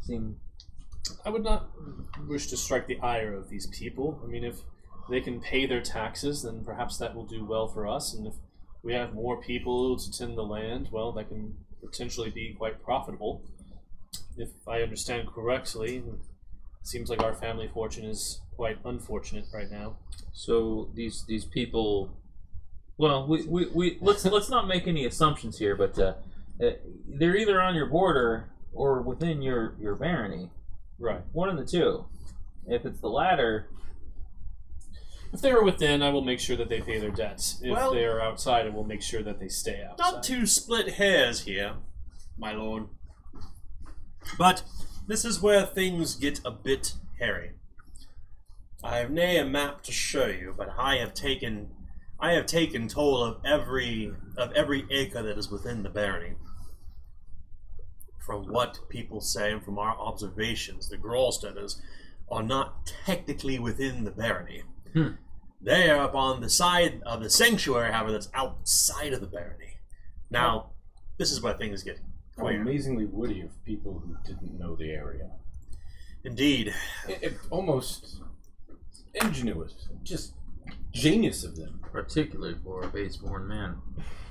seem? I would not wish to strike the ire of these people. I mean, if they can pay their taxes, then perhaps that will do well for us. And if we have more people to tend the land, well, that can potentially be quite profitable. If I understand correctly, it seems like our family fortune is quite unfortunate right now. So these people, well, we let's not make any assumptions here, but they're either on your border or within your barony. Right. One of the two. If it's the latter, if they are within, I will make sure that they pay their debts. If Well, they are outside, I will make sure that they stay outside. Not to split hairs here, my lord. But this is where things get a bit hairy. I have nae a map to show you, but I have taken toll of every acre that is within the barony. From what people say and from our observations, the Grolsteaders are not technically within the barony. They are up on the side of the sanctuary, however, that's outside of the barony. Now, this is where things get How queer. amazingly witty of people who didn't know the area. Indeed. Almost ingenuous. Just genius of them. particularly for a base-born man.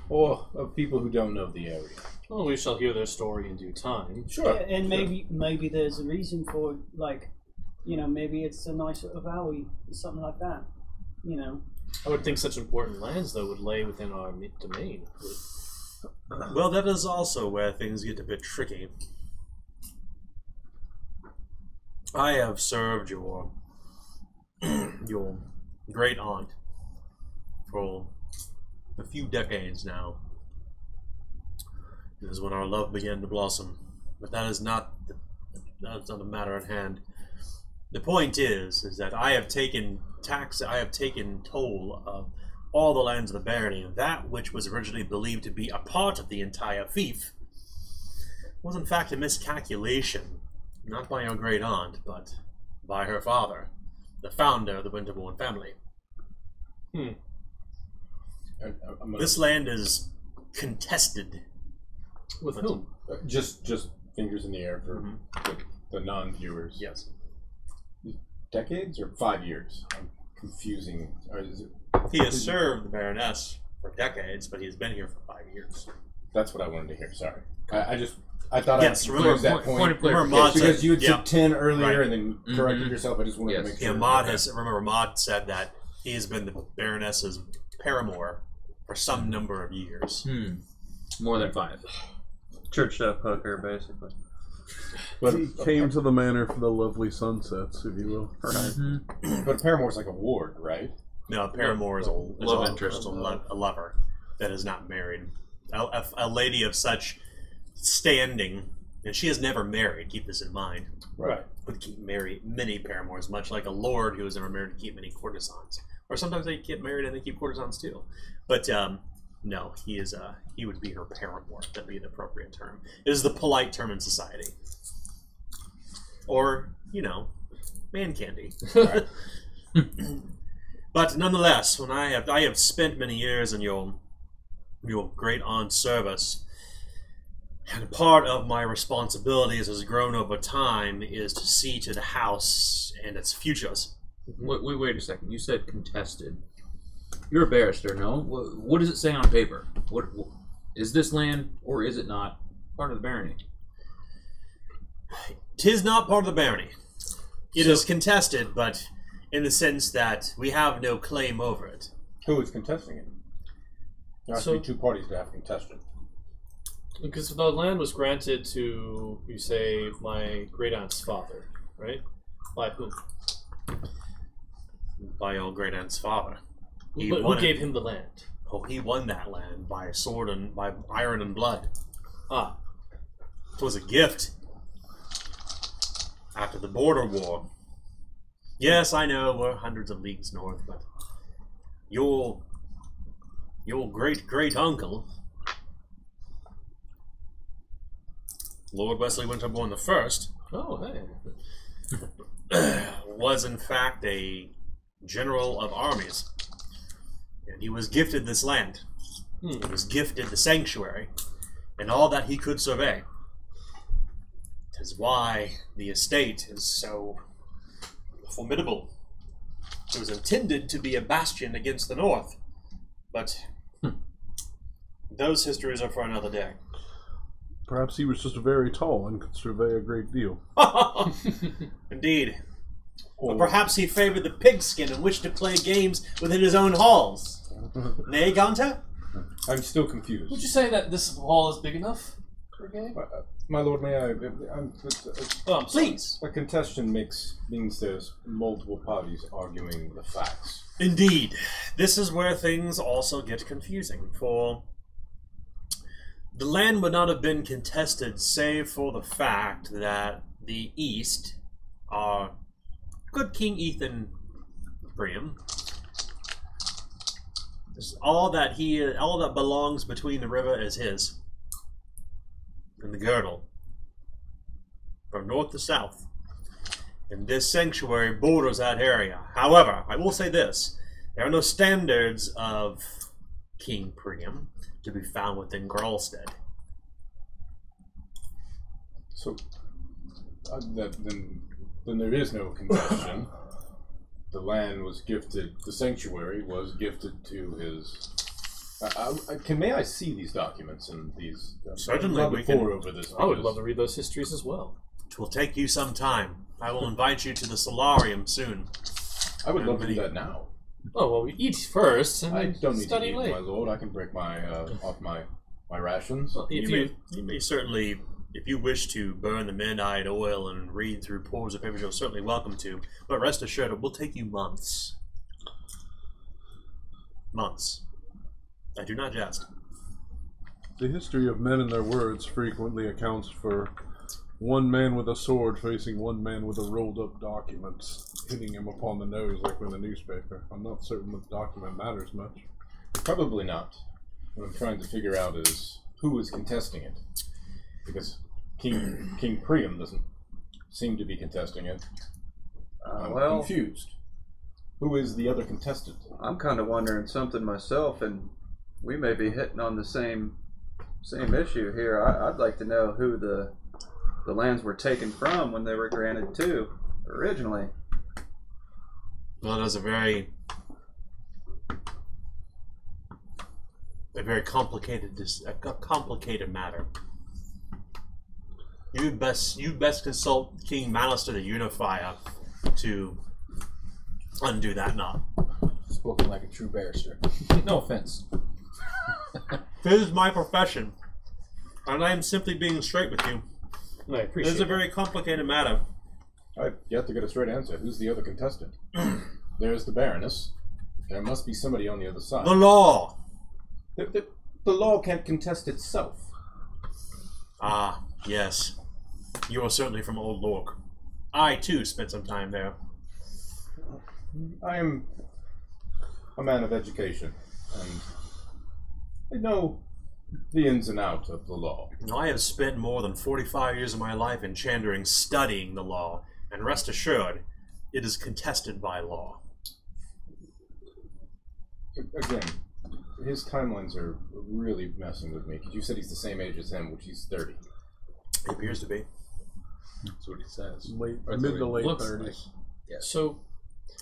Or of people who don't know the area. Well, we shall hear their story in due time. Sure. Yeah, and maybe there's a reason for it, like, maybe it's a nice little valley, something like that. I would think such important lands, though, would lay within our domain. Well, that is also where things get a bit tricky. I have served your great aunt for a few decades now. It is when our love began to blossom. But that is not the matter at hand. The point is that I have taken toll of all the lands of the barony, and that which was originally believed to be a part of the entire fief was in fact a miscalculation, not by our great aunt, but by her father, the founder of the Winterborne family. This land is contested. With whom? Just fingers in the air for the non-viewers. Yes. Decades or 5 years? I'm confusing. He has served the Baroness for decades, but he's been here for 5 years. That's what I wanted to hear. Sorry. I thought yes, I remember that point. Because you had said 10 earlier and then corrected yourself. I just wanted to make sure. Yeah, Maud said that he has been the Baroness's paramour for some number of years. More than 5. Churched up hooker, basically. But he came to the manor for the lovely sunsets, if you will. Right. But a paramour is like a ward, right? No, a paramour is a love interest, a lover that is not married. A lady of such standing, and she has never married, keep this in mind. Right. Would keep many paramours, much like a lord who is never married to keep many courtesans. Or sometimes they get married and they keep courtesans too. But no, he would be her paramour. That'd be the appropriate term. It is the polite term in society. Or, man candy. But nonetheless, when I have spent many years in your great aunt's service, and part of my responsibilities has grown over time is to see to the house and its futures. Wait a second. You said contested. You're a barrister, no? What does it say on paper? What is this land, or is it not part of the barony? 'Tis not part of the barony. It is contested, but in the sense that we have no claim over it. Who is contesting it? There has to be 2 parties to have a contestant. Because the land was granted to, you say, my great aunt's father, right? By whom? By your great aunt's father. But who gave him the land? Oh, he won that land by sword and by iron and blood. Ah. It was a gift. After the border war. Yes, I know, we're hundreds of leagues north, but your great-great-uncle, Lord Wesley Winterborne I, oh, hey, was in fact a general of armies. And he was gifted this land. He was gifted the sanctuary and all that he could survey. 'Tis why the estate is so formidable. It was intended to be a bastion against the north, but those histories are for another day. Perhaps he was just very tall and could survey a great deal. Indeed. Or perhaps he favored the pigskin and wished to play games within his own halls. Nay, Gonta? I'm still confused. Would you say that this hall is big enough for a game? My lord, may I? Please. A contestant means there's multiple parties arguing the facts. Indeed. This is where things also get confusing, for the land would not have been contested save for the fact that the East, our good King Ethan Priam, all that belongs between the river is his. And the girdle. From north to south. And this sanctuary borders that area. However, I will say this. There are no standards of King Priam to be found within Gralstead. So, then there is no contestation. The land was gifted, the sanctuary was gifted to his... may I see these documents and these... Certainly, we can. Over this. I would love to read those histories as well. It will take you some time. I will invite you to the solarium soon. I would love to do that now. Oh, well, we eat first and I don't need to study eat, late. my lord. I can break my off my rations. Well, You may certainly, if you wish to burn the midnight oil and read through pores of papers, you're certainly welcome to. But rest assured, it will take you months. Months. I do not jest. The history of men and their words frequently accounts for one man with a sword facing one man with a rolled up document, hitting him upon the nose like with a newspaper. I'm not certain the document matters much. Probably not. What I'm trying to figure out is who is contesting it. Because King Priam doesn't seem to be contesting it. I'm confused. Who is the other contestant? I'm kind of wondering something myself, and we may be hitting on the same issue here. I'd like to know who the lands were taken from when they were granted to originally. Well, it was a very complicated matter. You best consult King Malister the Unifier to undo that knot. Spoken like a true barrister. No offense. This is my profession, and I am simply being straight with you. I appreciate It is a very complicated matter. I've yet to get a straight answer. Who's the other contestant? There's the Baroness. There must be somebody on the other side. The law! The law can't contest itself. Ah, yes. You are certainly from Old Lhork. I, too, spent some time there. I am a man of education, and I know the ins and outs of the law. I have spent more than 45 years of my life in Chandering studying the law, and rest assured, it is contested by law. Again, his timelines are really messing with me, because you said he's the same age as him, which he's 30. He appears to be. That's what he says. Mid to late 30s. Like. Yeah. So,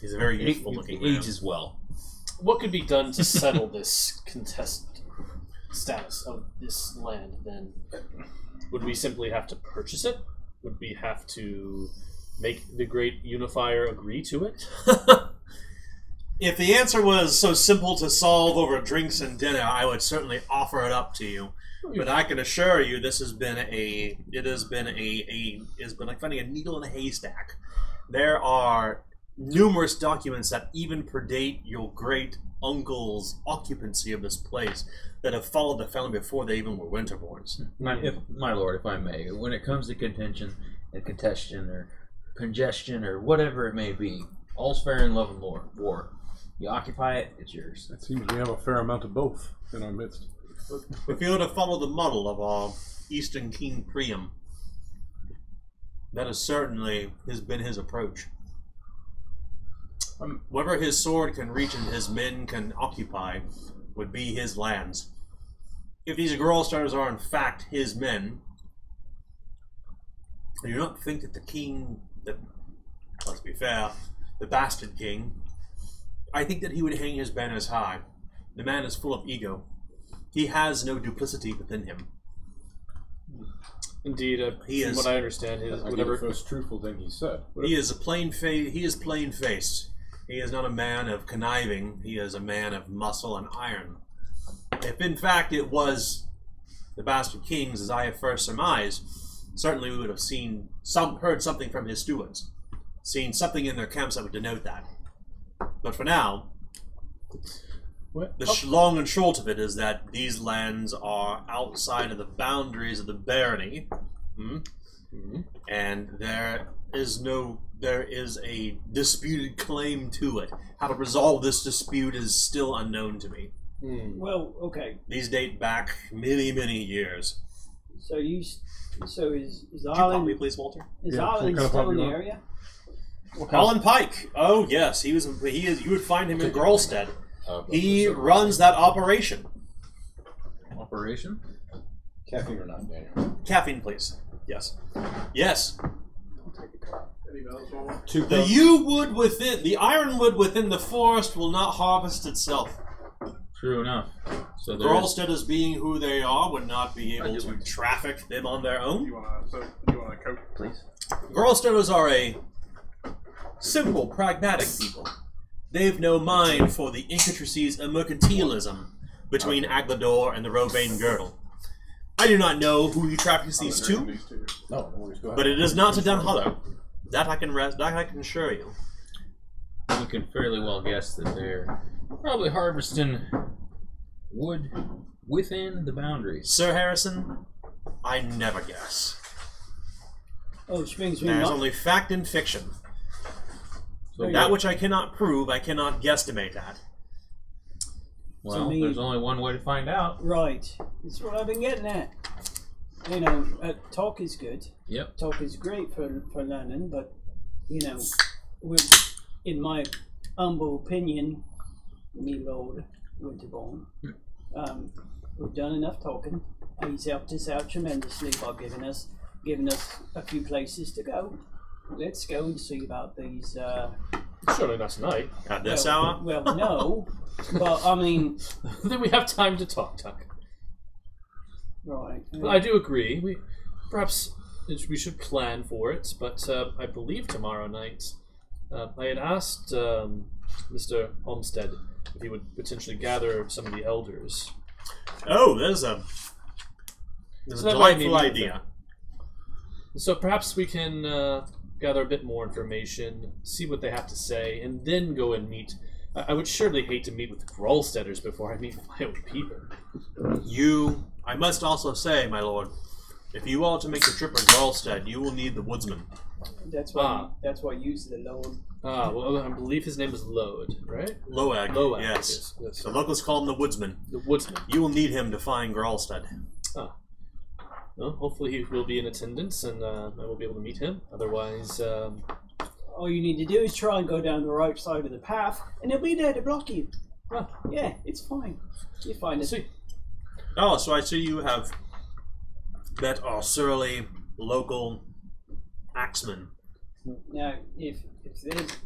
He's a very youthful looking man. Ages well. what could be done to settle this contested status of this land, then? Would we simply have to purchase it? Would we have to make the great unifier agree to it? If the answer was so simple to solve over drinks and dinner, I would certainly offer it up to you. But I can assure you, this has been like finding a needle in a haystack. There are numerous documents that even predate your great uncle's occupancy of this place that have followed the family before they even were Winterborns. My lord, if I may, when it comes to contention and contestion or congestion or whatever it may be, all's fair in love and war. You occupy it, it's yours. It seems we have a fair amount of both in our midst. If you were to follow the model of our Eastern King Priam, that has certainly been his approach. Whatever his sword can reach and his men can occupy would be his lands. If these Grolstars are in fact his men, I do not think that the king, let's be fair, the bastard king, I think that he would hang his banners high. The man is full of ego. He has no duplicity within him. Indeed, from what I understand, his whatever the most truthful thing he said. He is plain-faced. He is not a man of conniving. He is a man of muscle and iron. If in fact it was the bastard kings, as I have first surmised, certainly we would have heard something from his stewards, seen something in their camps that would denote that. But for now, the long and short of it is that these lands are outside of the boundaries of the barony, and there is a disputed claim to it. How to resolve this dispute is still unknown to me. Well, okay. These date back many, many years. So is Pop me, please, Walter. Island still in the area? Colin Pike. Oh yes, he is. You would find him in Grolstead. He runs that operation. Operation? Caffeine or not, Daniel? Caffeine, please. Yes. Yes. The ironwood within the forest will not harvest itself. True enough. So Grolstead, as being who they are, would not be able to traffic them on their own. You want a Coke, please? Grolsteaders are a simple, pragmatic people. They've no mind for the intricacies of mercantilism between Aglador and the Rovaynian Girdle. I do not know who he traffics these to, but it is not to Dunhallow. That I can assure you. You can fairly well guess that they're probably harvesting would within the boundaries. Sir Harrison, I never guess. Oh, which brings me There's up. only fact and fiction. So That which I cannot prove, I cannot guesstimate at. Well, me- there's only one way to find out. Right. That's what I've been getting at. You know, talk is good. Yep. Talk is great for learning, but, you know, in my humble opinion, me Lord Winterborne, we've done enough talking. He's helped us out tremendously by giving us a few places to go. Let's go and see about these. Surely not tonight. At this hour? Well, no, but I mean, Then we have time to talk, Tuck. right. Well, I do agree. Perhaps we should plan for it, but I believe tomorrow night. I had asked Mr. Olmsted if he would potentially gather some of the elders. Oh, there's a So that might delightful be idea. So perhaps we can gather a bit more information, see what they have to say, and then go and meet. I would surely hate to meet with Grolsteaders before I meet with my own people. I must also say, my lord, if you are to make the trip to Grolstead, you will need the woodsman. That's why. That's why you use the Lord. Well, I believe his name is Lode, right? Loag, Loag, yes. yes. The locals call him the woodsman. The woodsman. You will need him to find Grolstead. Well, hopefully he will be in attendance, and I will be able to meet him. Otherwise, All you need to do is try and go down the right side of the path, and he'll be there to block you. well, Yeah, it's fine. You find we'll it. see. Oh, so I see you have met our surly local axeman. Now, if there's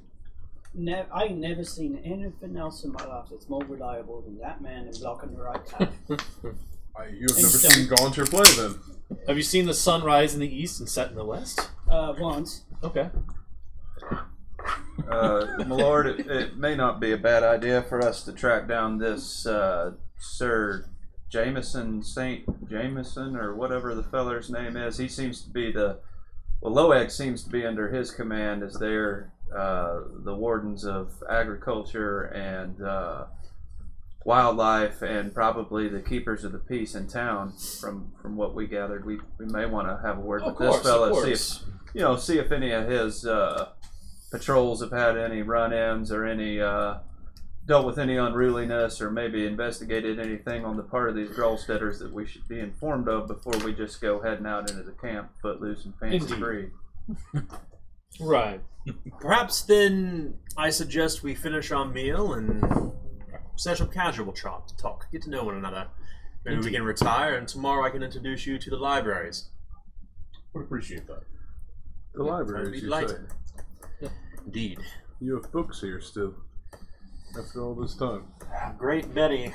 I ain't never seen anything else in my life that's more reliable than that man in blocking the right path. You have never seen Gaunter play then. Have you seen the sun rise in the east and set in the west? Once. Okay. My lord, it may not be a bad idea for us to track down this Sir Jameson, Saint Jameson, or whatever the feller's name is. He seems to be Loag seems to be under his command as they're the wardens of agriculture and wildlife, and probably the keepers of the peace in town. From what we gathered, we may want to have a word with this fella, see if any of his patrols have had any run-ins or any dealt with any unruliness, or maybe investigated anything on the part of these Grolsteaders that we should be informed of before we just go heading out into the camp, footloose and fancy free. Right. Perhaps then I suggest we finish our meal and set up casual talk, get to know one another. Maybe we can retire, and tomorrow I can introduce you to the libraries. Would appreciate that. The library, I'd be as you delighted. say. Indeed. You have books here still, after all this time. Great many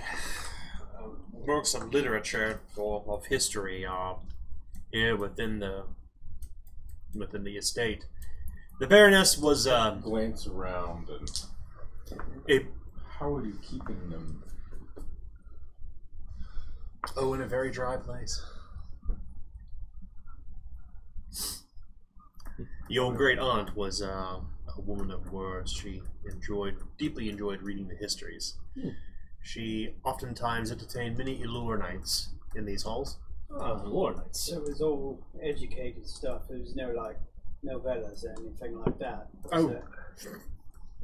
works of literature or of history are here within the estate. The Baroness was Glance around and how are you keeping them? in a very dry place. Your great aunt was a woman of words. She deeply enjoyed reading the histories. She oftentimes entertained many Elure nights in these halls. Lord nights. So it was all educated stuff. There was no like novellas or anything like that. Oh.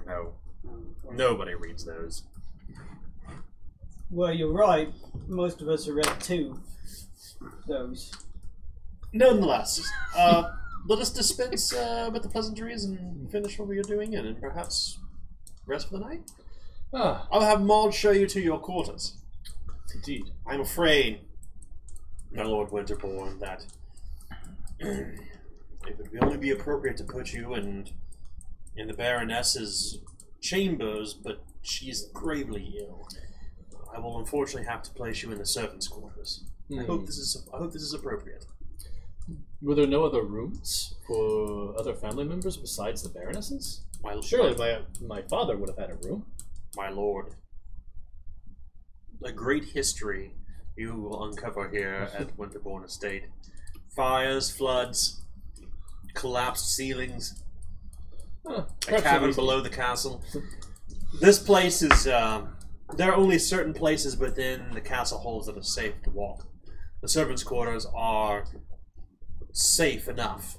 No. Nobody reads those. Well, you're right. Most of us have read those. Nonetheless, let us dispense with the pleasantries and finish what we are doing and perhaps rest for the night. I'll have Maud show you to your quarters. Indeed. I'm afraid, my Lord Winterborne, that it would only be appropriate to put you in the Baroness's chambers, but she's gravely ill. I will unfortunately have to place you in the servants' quarters. I hope this is appropriate. Were there no other rooms for other family members besides the Baroness's? Surely my father would have had a room. My lord, a great history you will uncover here at Winterborne Estate. Fires, floods, collapsed ceilings, a cabin below the castle. This place is There are only certain places within the castle halls that are safe to walk. The servants' quarters are safe enough.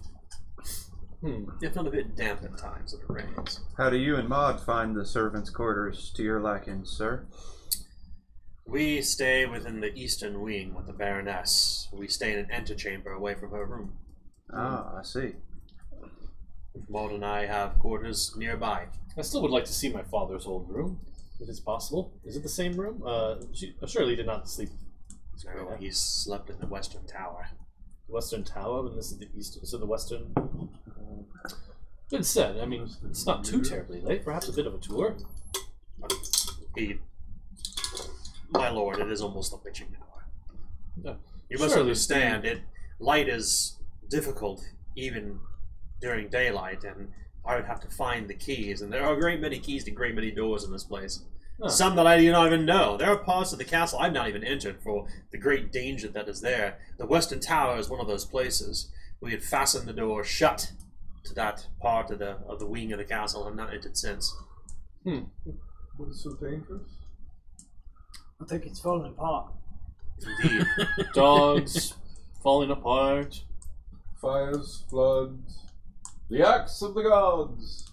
If not a bit damp at times if it rains. How do you and Maud find the servants' quarters to your likings, sir? We stay within the eastern wing with the Baroness. We stay in an antechamber away from her room. Ah, I see. Maud and I have quarters nearby. I still would like to see my father's old room, if it's possible. Is it the same room? She surely did not sleep. No, he slept in the western tower. Western tower, and this is the eastern, so the western. Good said. I mean, it's not too terribly late. Perhaps a bit of a tour. My lord, it is almost a witching hour. Yeah. You must understand, light is difficult even during daylight, and I would have to find the keys, and there are a great many keys to great many doors in this place. Huh. Some that I do not even know. There are parts of the castle I've not even entered for the great danger that is there. The western tower is one of those places. We had fastened the door shut to that part of the wing of the castle and have not entered since. What is so dangerous? I think it's falling apart. Indeed. Dogs falling apart. Fires, floods, the axe of the gods.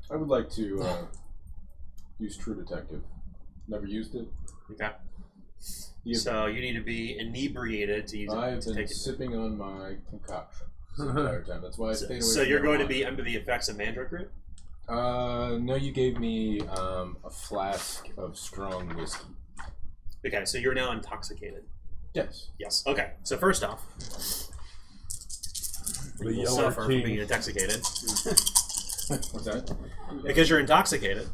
I would like to use True Detective. Never used it. Okay. So you need to be inebriated to use it. I've been sipping on my concoction the entire time. That's why I stayed away. So you're going to be under the effects of mandrake root? No, you gave me a flask of strong whiskey. Okay, so you're now intoxicated. Yes. Yes. Okay. So first off, you will suffer from being intoxicated. What's that? Because you're intoxicated.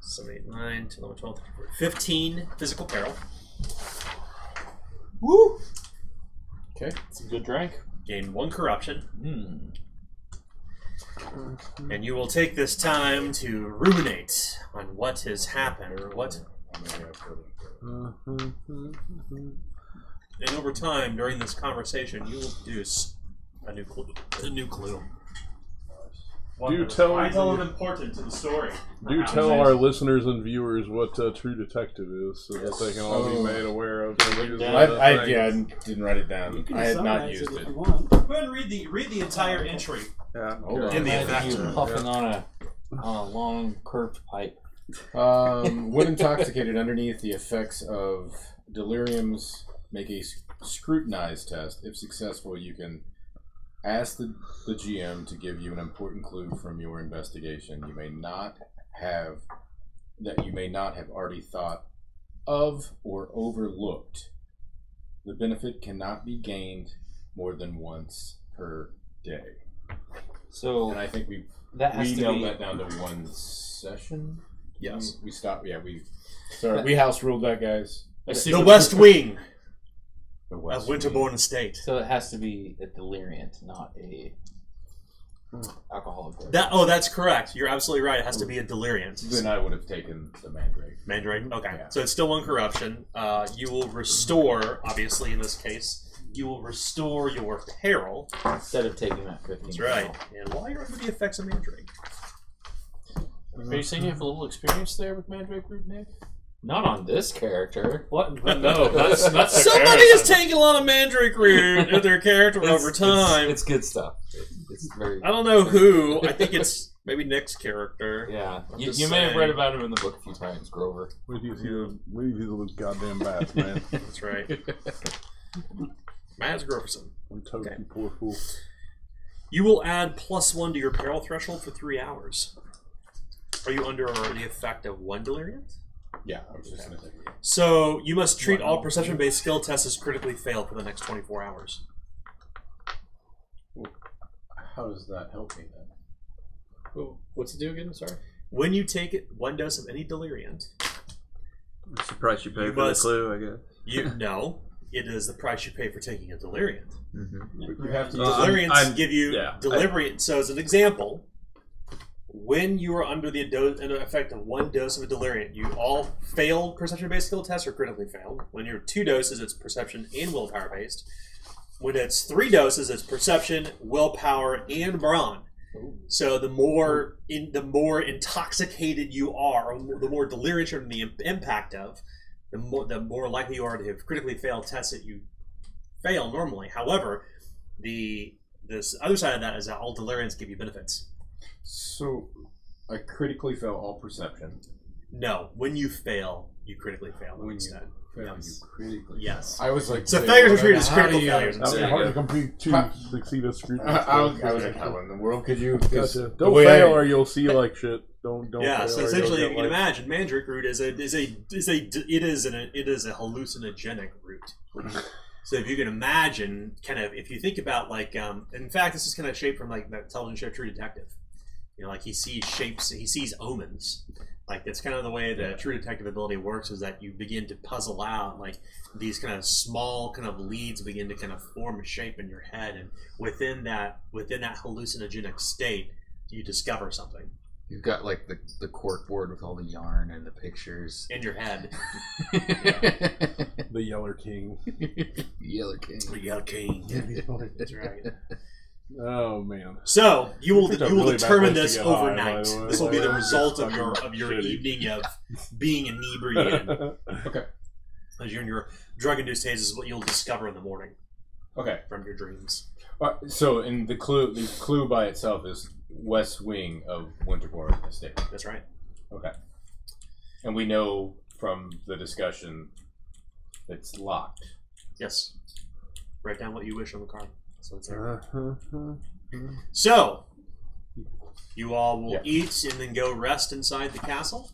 7, 8, 9, 10, 11, 12, 15 physical peril. Woo! Okay, some good drink. Gain 1 corruption. And you will take this time to ruminate on what has happened or what. And over time, during this conversation, you will deduce a new clue. Do tell vital and important to the story. Do tell our listeners and viewers what True Detective is, so that they can all be made aware of. I didn't write it down. I had not used it. Go ahead and read the entire entry. Yeah. In the effect. Puffing on a long curved pipe. When intoxicated underneath the effects of deliriums, make a scrutinize test. If successful, you can ask the GM to give you an important clue from your investigation you may not have already thought of or overlooked. The benefit cannot be gained more than once per day. So, and I think we nailed that down to 1 session. Yes, we stopped. Yeah, we house ruled that, guys. The West Wing of Winterborne Estate. So it has to be a deliriant, not a alcoholic. That's correct. You're absolutely right. It has to be a deliriant. Then I would have taken the mandrake. Mandrake? Okay. Yeah. So it's still 1 corruption. You will restore, obviously in this case, you will restore your peril. Instead of taking that 15. That's right. And while you're under the effects of mandrake. Are you saying you have a little experience there with mandrake root, Nick? Not on this character. What? No, that's somebody is taking a lot of mandrake root in their character over time. It's good stuff. It's very. I don't know who. I think it's maybe Nick's character. Yeah, you may have read about him in the book a few times, Grover. We need to see those goddamn bats, man. That's right. Mads Groverson. I'm totally poor fool. You will add +1 to your peril threshold for 3 hours. Are you under the effect of 1 deliriant? Yeah, I was just going to say. So you must treat all perception-based skill tests as critically failed for the next 24 hours. Well, how does that help me then? Oh, what's it do again? Sorry. When you take 1 dose of any deliriant, it's the price you pay for the clue, I guess. No, it is the price you pay for taking a deliriant. You have to. Deliriants give you deliriant. So as an example. When you are under the effect of 1 dose of a deliriant, you all failed perception-based skill tests or critically failed. When you're 2 doses, it's perception and willpower-based. When it's 3 doses, it's perception, willpower, and brawn. So the more intoxicated you are, or the more delirious you're in the impact of, the more likely you are to have critically failed tests that you fail normally. However, this other side of that is that all deliriums give you benefits. So I critically fail all perception. No, when you fail, you critically fail When instead. you fail, Yes. you critically Yes. fail. I was like, So failures are treated as how critical do you- failures. That would be There you hard go. to complete to succeed a scrutiny. I was like, how in the world could you? Gotcha. Don't fail or you'll see like shit. Don't Yeah, fail so or essentially, you'll you get, can like, imagine mandrake root is a hallucinogenic root. So if you can imagine, kind of, if you think about like, in fact, this is kind of shaped from like that television show True Detective. You know, like he sees shapes, he sees omens. Like that's kind of the way the True Detective ability works, is that you begin to puzzle out like these kind of small kind of leads begin to kind of form a shape in your head, and within that hallucinogenic state, you discover something You've got like the cork board with all the yarn and the pictures in your head. the Yeller King. Yeller King. The Yellow King. That's right. Oh man. So you will It's a you will really bad determine place this to get high, overnight. by the way. This will be the Like, result of fucking your shitty. evening of being inebriated. Okay. As you're in your drug-induced haze is what you'll discover in the morning Okay. from your dreams. So, in the clue by itself is west wing of Winterborne Estate. That's right. Okay. And we know from the discussion it's locked. Yes. Write down what you wish on the card. So it's there. Uh-huh. So you all will Yeah. eat and then go rest inside the castle.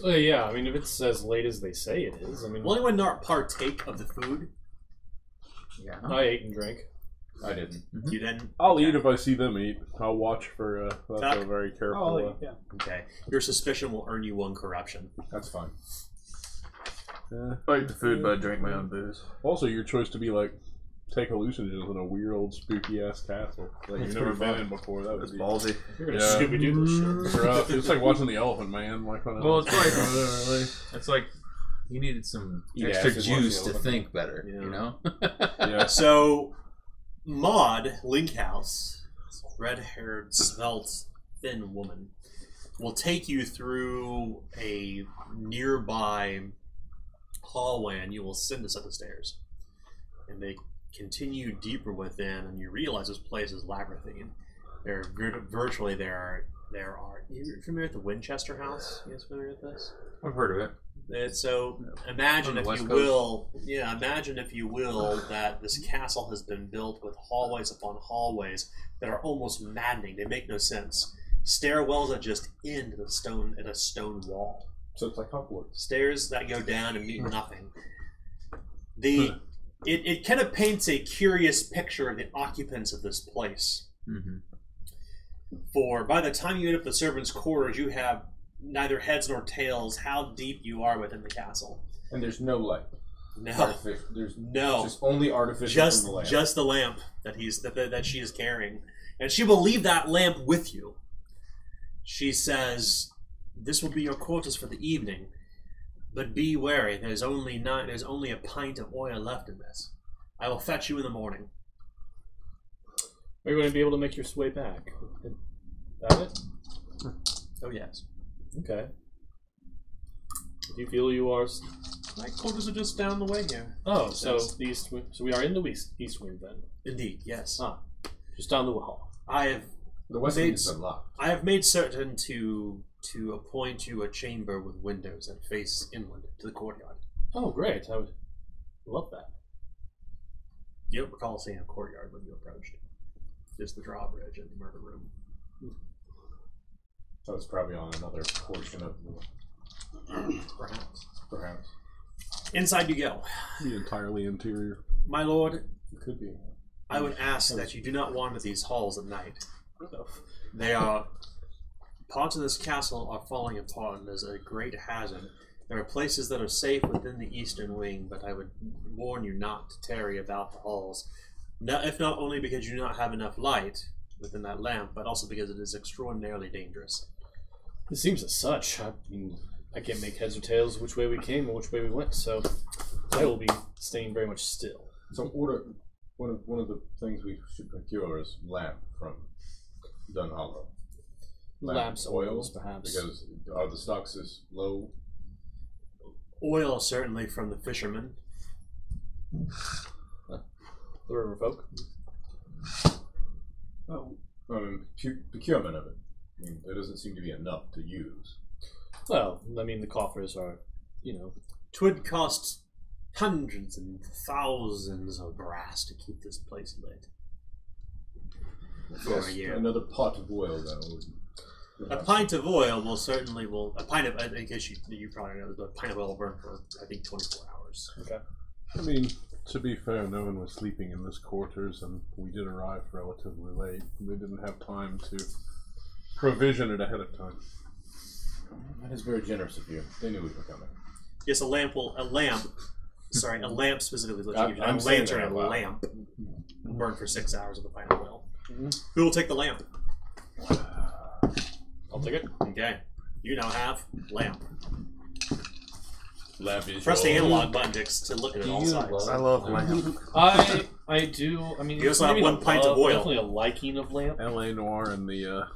Yeah, I mean, if it's as late as they say it is, I mean, Will anyone not partake of the food? Yeah. I ate and drank. I didn't. You didn't? I'll eat if I see them eat. I'll watch for. That's a very careful. Oh, yeah. Okay. Your suspicion will earn you 1 corruption. That's fine. I eat the food, but I drink my own booze. Also, your choice to be like take hallucinogens in a weird old spooky ass castle that you've never been in before. That That's would be ballsy. You're gonna Yeah. Scooby Doo this shit. rough. It's like watching the Elephant Man. Like when I Well, was- it's like you needed some Eat extra acid, juice watch to the think better. Yeah. You know. yeah. So, Maud Linkhouse, red-haired, svelte, thin woman, will take you through a nearby hallway, and you will ascend a set of stairs. And they continue deeper within, and you realize this place is labyrinthine. There are virtually there are. You're familiar with the Winchester House? You guys familiar with this? I've heard of it. So imagine, On the if West you Coast. will, imagine if you will, that this castle has been built with hallways upon hallways that are almost maddening. They make no sense. Stairwells that just end at a stone wall. So it's like Hogwarts. Stairs that go down and mean nothing. It kind of paints a curious picture of the occupants of this place. Mm-hmm. For by the time you end up the servants' quarters, you have neither heads nor tails how deep you are within the castle. And there's no light. No, There's no, just only artificial from the lamp. just the lamp that that she is carrying, and she will leave that lamp with you. She says, "This will be your quarters for the evening, but be wary. There's only a pint of oil left in this. I will fetch you in the morning." Are you going to be able to make your way back? That it? Oh yes, Okay. Do you feel you are? my quarters are just down the way here. Oh, so the east wing. So we are in the east wing then. Indeed, yes. Ah, just down the hall. I The west made- wing is unlocked. have made certain to appoint you a chamber with windows that face inland to the courtyard. Oh, great! I would love that. You don't recall seeing a courtyard when you approached. Just the drawbridge and the murder room. So it's probably on another portion of the... Perhaps. Inside you go. The entirely interior. My lord, It could be. I would ask that you do not wander these halls at night. They are... Parts of this castle are falling apart, and there's a great hazard. There are places that are safe within the eastern wing, but I would warn you not to tarry about the halls. If not only because you do not have enough light within that lamp, but also because it is extraordinarily dangerous. It seems as such. I mean, I can't make heads or tails which way we came or which way we went, so I will be staying very much still. So order... One of the things we should procure is lamp from Dunhallow. Lamps, oils, perhaps. Because are the stocks as low? Oil, certainly, from the fishermen. The river folk. Oh, Procurement of it. I mean, there doesn't seem to be enough to use. Well, I mean, the coffers are, Twould cost hundreds and thousands of brass to keep this place lit. For a year. Another pot of oil, then. A pint of oil a pint of, I guess you probably know, a pint of oil will burn for, I think, 24 hours. Okay. I mean, to be fair, no one was sleeping in this quarters, and we did arrive relatively late. They didn't have time to provision it ahead of time. That is very generous of you. They knew we were coming. Yes, a lamp specifically, I'm a saying lantern that and a out loud. lamp will burn for 6 hours with a pint of oil. Who will take the lamp? I'll take it. Okay. You now have lamp. Lamp is Press the yours. analog button to look at it all sides. I love lamp. I do. I mean, You also have maybe 1 pint of oil. Definitely a liking of lamp. L.A. Noir and the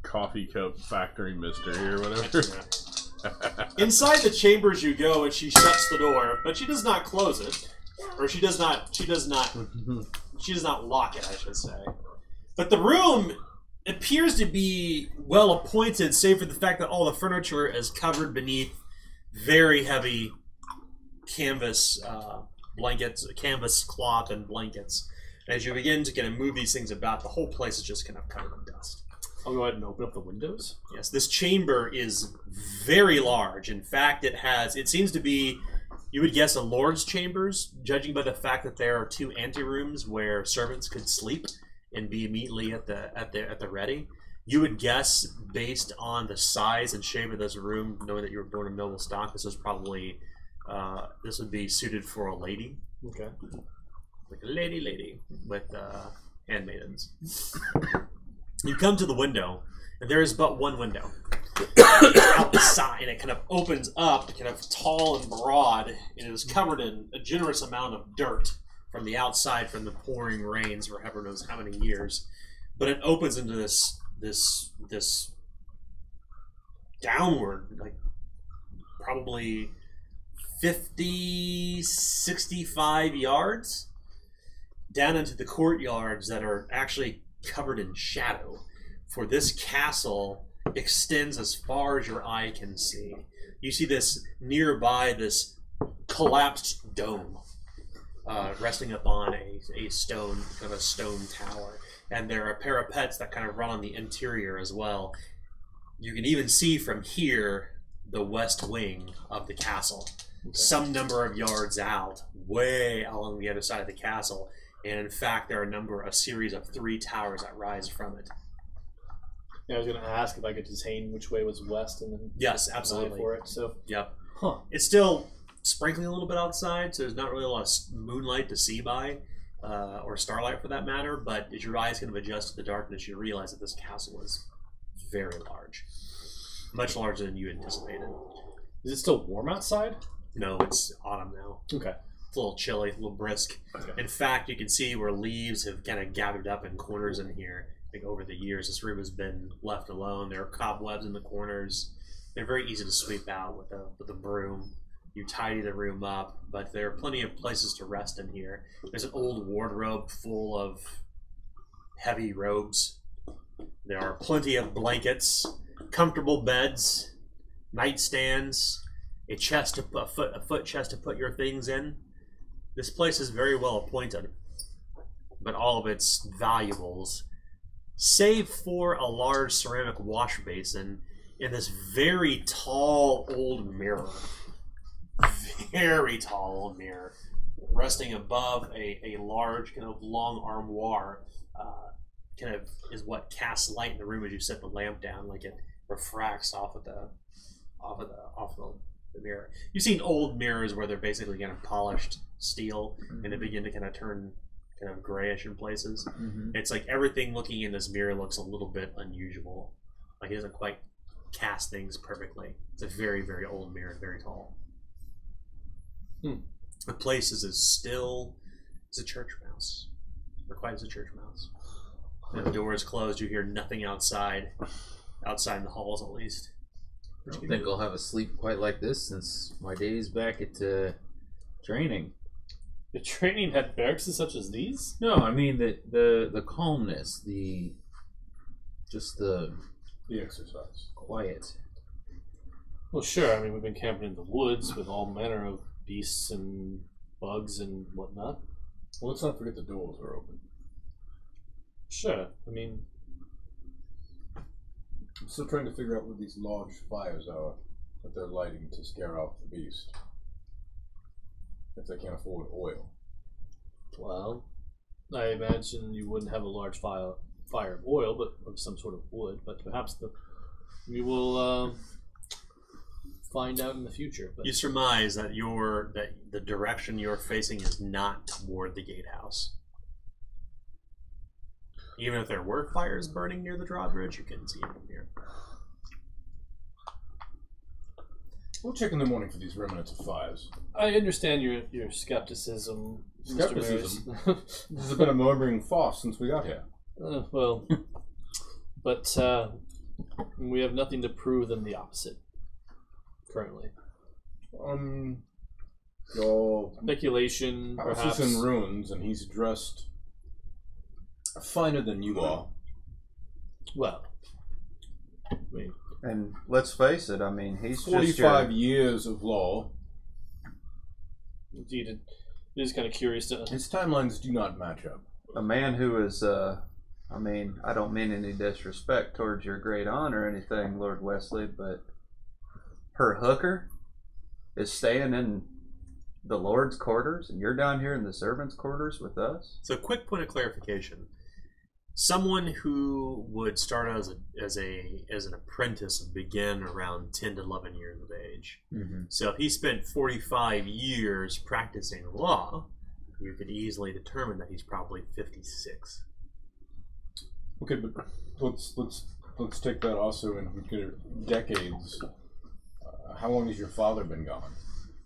coffee cup factory mystery or whatever. Inside the chambers you go, and she shuts the door, but she does not close it, or she does not lock it, I should say. But the room appears to be well appointed, save for the fact that all the furniture is covered beneath very heavy canvas blankets, canvas cloth and blankets. And as you begin to kind of move these things about, the whole place is just kind of covered in dust. I'll go ahead and open up the windows. Yes, this chamber is very large. In fact, it seems to be, you would guess, a lord's chambers, judging by the fact that there are 2 anterooms where servants could sleep and be immediately at the ready. You would guess, based on the size and shape of this room, knowing that you were born of noble stock, this would be suited for a lady. Okay. Like a lady with handmaidens. You come to the window, and there is but one window. Outside, and it kind of opens up, kind of tall and broad, and it is covered in a generous amount of dirt from the outside from the pouring rains for heaven knows how many years. But it opens into this downward, like probably 50, 65 yards down into the courtyards that are actually covered in shadow, for this castle extends as far as your eye can see. You see this collapsed dome resting upon a stone tower, and there are parapets that kind of run on the interior as well. You can even see from here the west wing of the castle, some number of yards out, way along the other side of the castle. And in fact, there are a series of 3 towers that rise from it. Yeah, I was going to ask if I could detain which way was west, and then Yes, absolutely. for it. So, Yep. huh? It's still sprinkling a little bit outside, so there's not really a lot of moonlight to see by, or starlight for that matter. But as your eyes kind of adjust to the darkness, you realize that this castle is very large, much larger than you anticipated. Is it still warm outside? No, it's autumn now. Okay. It's a little chilly, a little brisk. Okay. In fact, you can see where leaves have kind of gathered up in corners in here. I think over the years, this room has been left alone. There are cobwebs in the corners. They're very easy to sweep out with a broom. You tidy the room up, but there are plenty of places to rest in here. There's an old wardrobe full of heavy robes. There are plenty of blankets, comfortable beds, nightstands, a foot chest to put your things in. This place is very well appointed, but all of its valuables, save for a large ceramic wash basin and this very tall old mirror, resting above a large kind of long armoire, kind of is what casts light in the room as you set the lamp down, like it refracts off of the mirror. You've seen old mirrors where they're basically kind of polished steel, and they begin to kind of turn kind of grayish in places. It's like everything looking in this mirror looks a little bit unusual. Like it doesn't quite cast things perfectly. It's a very, very old mirror, very tall. The place is as still It's a church mouse. Or quiet as a church mouse. And the door is closed. You hear nothing outside. Outside in the halls, at least. I don't think I'll have a sleep quite like this since my days back at training. The training had barracks such as these? No, I mean the calmness, just the exercise, quiet. Well, sure. I mean, we've been camping in the woods with all manner of beasts and bugs and whatnot. Well, let's not forget the doors are open. Sure. I mean, I'm still trying to figure out what these large fires are that they're lighting to scare off the beast. If they can't afford oil. well, I imagine you wouldn't have a large fire of oil, but of some sort of wood. But perhaps we will find out in the future. But you surmise that the direction you're facing is not toward the gatehouse. Even if there were fires burning near the drawbridge, you couldn't see them from here. We'll check in the morning for these remnants of fires. I understand your skepticism. Skepticism? This has been a murmuring farce since we got here. Well, but we have nothing to prove them the opposite currently. Your Speculation, house perhaps. is in ruins, and he's dressed finer than you are. Well, I mean, And let's face it, I mean, he's 45 years of law. indeed, it is kind of curious to. His timelines do not match up. a man who is, I mean, I don't mean any disrespect towards your great aunt or anything, Lord Wesley, but her hooker is staying in the Lord's quarters, and you're down here in the servants' quarters with us? So, quick point of clarification: someone who would start as an apprentice and begin around 10 to 11 years of age. Mm-hmm. So, if he spent 45 years practicing law, you could easily determine that he's probably 56. Okay, but let's take that also in decades. How long has your father been gone?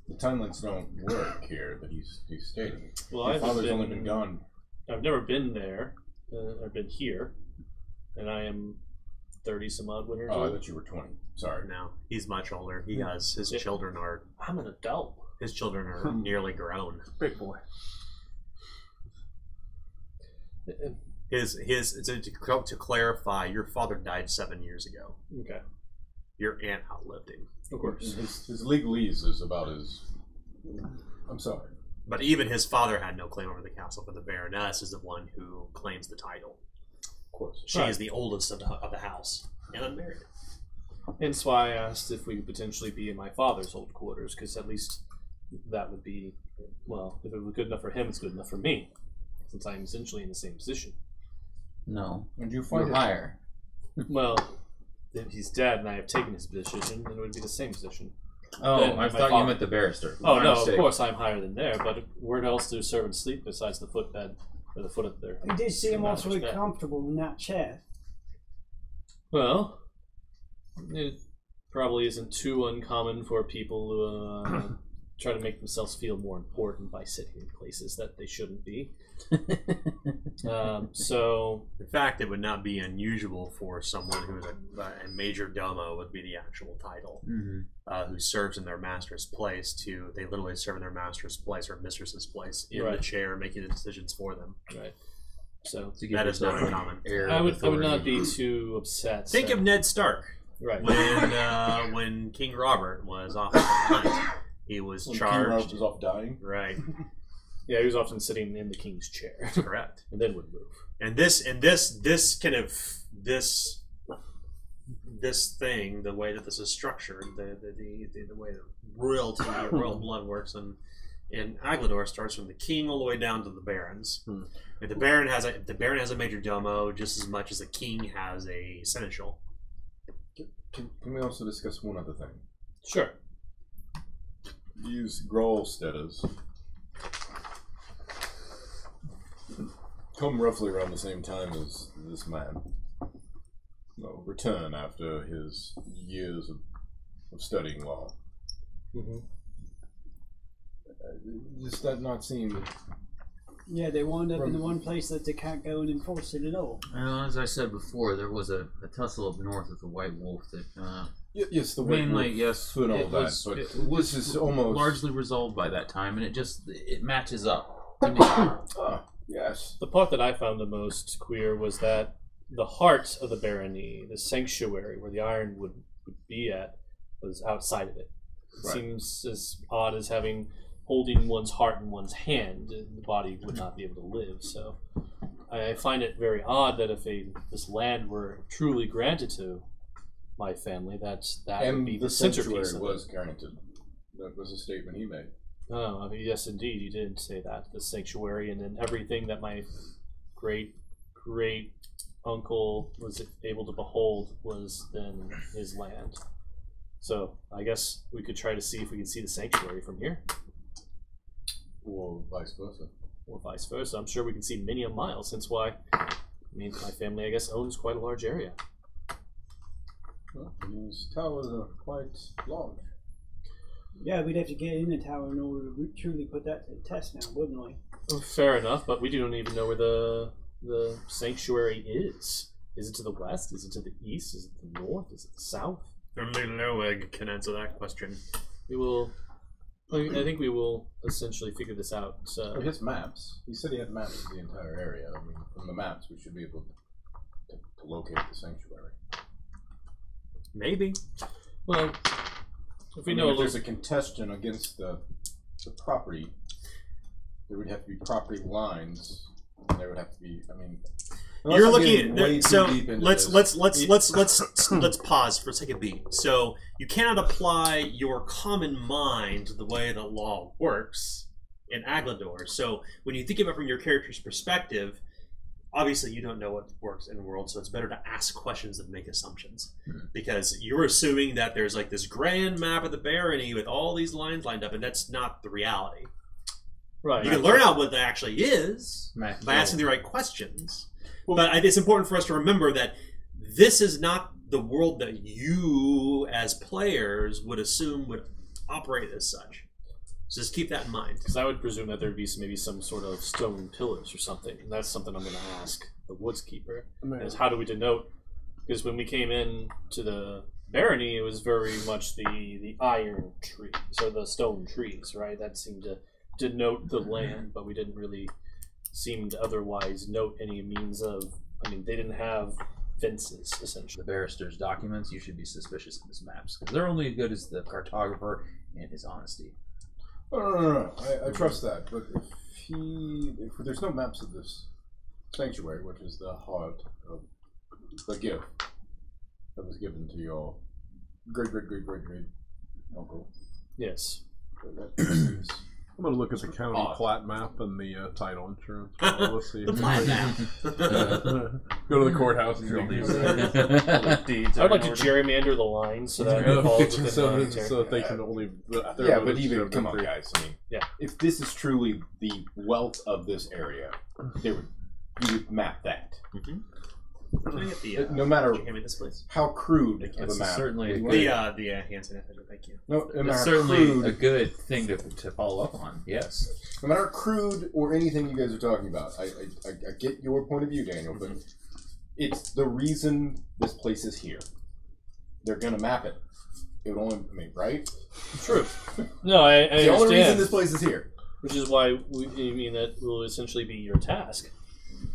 The timelines don't work here that he's stating. Well, Your father's only been gone. I've never been there. I've been here, and I am 30 some odd winters Oh, I old. thought you were 20. Sorry. No, he's much older. He has his children are I'm an adult. nearly grown. Big boy. To clarify, your father died 7 years ago. Okay, Your aunt outlived him. of course. His legalese is about his... I'm sorry. But even his father had no claim over the castle, but the Baroness is the one who claims the title. Of course. She is the oldest of the house and unmarried. Hence why I asked if we could potentially be in my father's old quarters, because at least that would be, well, if it was good enough for him, it's good enough for me, since I'm essentially in the same position. No, And you find you're it higher. Well, if he's dead and I have taken his position, then it would be the same position. Oh, Then I my thought you father- meant the barrister. Oh My no, mistake. of course I'm higher than there, but where else do servants sleep besides the footbed or the foot of their? You did seem master's awfully bed? comfortable in that chair. Well, it probably isn't too uncommon for people to try to make themselves feel more important by sitting in places that they shouldn't be. So, In fact, it would not be unusual for someone who is a major domo, would be the actual title, who serves in their master's place. They literally serve in their master's place or mistress's place in the Right. chair, making the decisions for them. right. So To give That is yourself not an common. air I of would not authority. be too upset. Think of Ned Stark right. when King Robert was off on the hunt. He was when King Robert charged. was off dying. Right, Yeah, he was often sitting in the king's chair, that's correct. and then would move. And this kind of this thing, the way that this is structured, the way that royalty, royal blood works in Aglador starts from the king all the way down to the barons. If the baron has a major domo just as much as the king has a seneschal. Can we also discuss one other thing? Sure. These Grolsteaders come roughly around the same time as this man. No, return after his years of studying law. Mm-hmm. Does that not seem Yeah, they wound up in the one place that they can't go and enforce it at all. Well, as I said before, there was a tussle up north with the White Wolf that yes, the White mainly Wolf yes, and all it that, was, but it was this is almost largely resolved by that time, and it matches up. To me. Ah, yes. The part that I found the most queer was that the heart of the barony, the sanctuary where the iron would be at, was outside of it. It Right. seems as odd as holding one's heart in one's hand. The body would not be able to live. So I find it very odd that if this land were truly granted to my family, that And would be the the centerpiece sanctuary of was it. granted. That was a statement he made. Oh, I mean, yes, indeed, you did say that. The sanctuary, and then everything that my great uncle was able to behold was then his land. So I guess we could try to see if we can see the sanctuary from here, Or vice versa. or vice versa. I'm sure we can see many a mile. Since why? I mean, my family, I guess, owns quite a large area. Well, these towers are quite large. Yeah, we'd have to get in the tower in order to truly put that to the test now, wouldn't we? Oh, fair enough, but we don't even know where the sanctuary is. Is it to the west? Is it to the east? Is it the north? Is it the south? Only Loeg can answer that question. We will. I think we will essentially figure this out. His maps. He said he had maps of the entire area. I mean, from the maps, we should be able to locate the sanctuary. Maybe. Well, if we I mean, know if there's a contestant against the property, there would have to be property lines. And there would have to be. I mean, You're looking way at so too deep into let's this. let's pause for a second. So you cannot apply your common mind to the way that law works in Aglador. So when you think of it from your character's perspective, obviously you don't know what works in the world, so it's better to ask questions than make assumptions. Because you're assuming that there's like this grand map of the barony with all these lines lined up, and that's not the reality. right. You can learn out what that actually is Mac- by asking the right questions. But it's important for us to remember that this is not the world that you, as players, would assume would operate as such. So just keep that in mind. Because I would presume that there'd be maybe some sort of stone pillars or something. And that's something I'm going to ask the woods keeper. Is how do we denote? Because when we came in to the barony, it was very much the iron tree, so the stone trees, right? That seemed to denote the land, but we didn't really seem to otherwise note any means of. I mean, they didn't have fences essentially. The barrister's documents, you should be suspicious of his maps because they're only as good as the cartographer and his honesty. No. I trust that, but if there's no maps of this sanctuary, which is the heart of the gift that was given to your great uncle. Yes. That seems I'm going to look at the county odd. plat map and the title insurance. Let's see. The plat map. Go to the courthouse and dig these things. Deeds I would are like to in order. gerrymander the lines so that it falls within so, my that, so that they can only. Yeah, but even come on, guys. I mean, Yeah. if this is truly the wealth of this area, you would map that. Can I get the, No matter could you hand me this, please? how crude of That's a map. certainly a you good- want. The hand sanitizer, thank you. No It's matter certainly crude, a good thing to follow up on. Yes. no matter crude or anything you guys are talking about, I get your point of view, Daniel, but it's the reason this place is here. They're gonna map it. It would only, I mean, right? True. No, I It's the only reason understand. this place is here. Which is why that will essentially be your task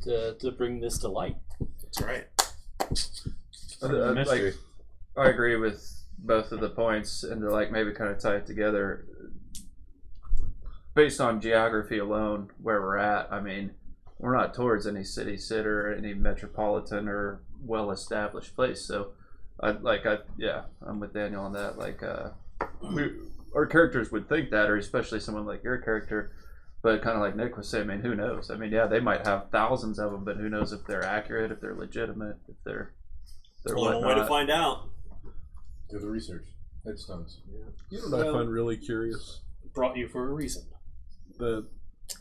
to bring this to light. That's right. Like, I agree with both of the points, and to like maybe kind of tie it together. Based on geography alone, where we're at, I mean, we're not towards any city or any metropolitan or well-established place. So, I'm with Daniel on that. Like, our characters would think that, or especially someone like your character. But kind of like Nick was saying, I mean, who knows? I mean, yeah, they might have thousands of them, but who knows if they're accurate, if they're legitimate, if they're Only one way to whatnot. find out. Do the research. Headstones. You know what I find really curious? Brought you for a reason. That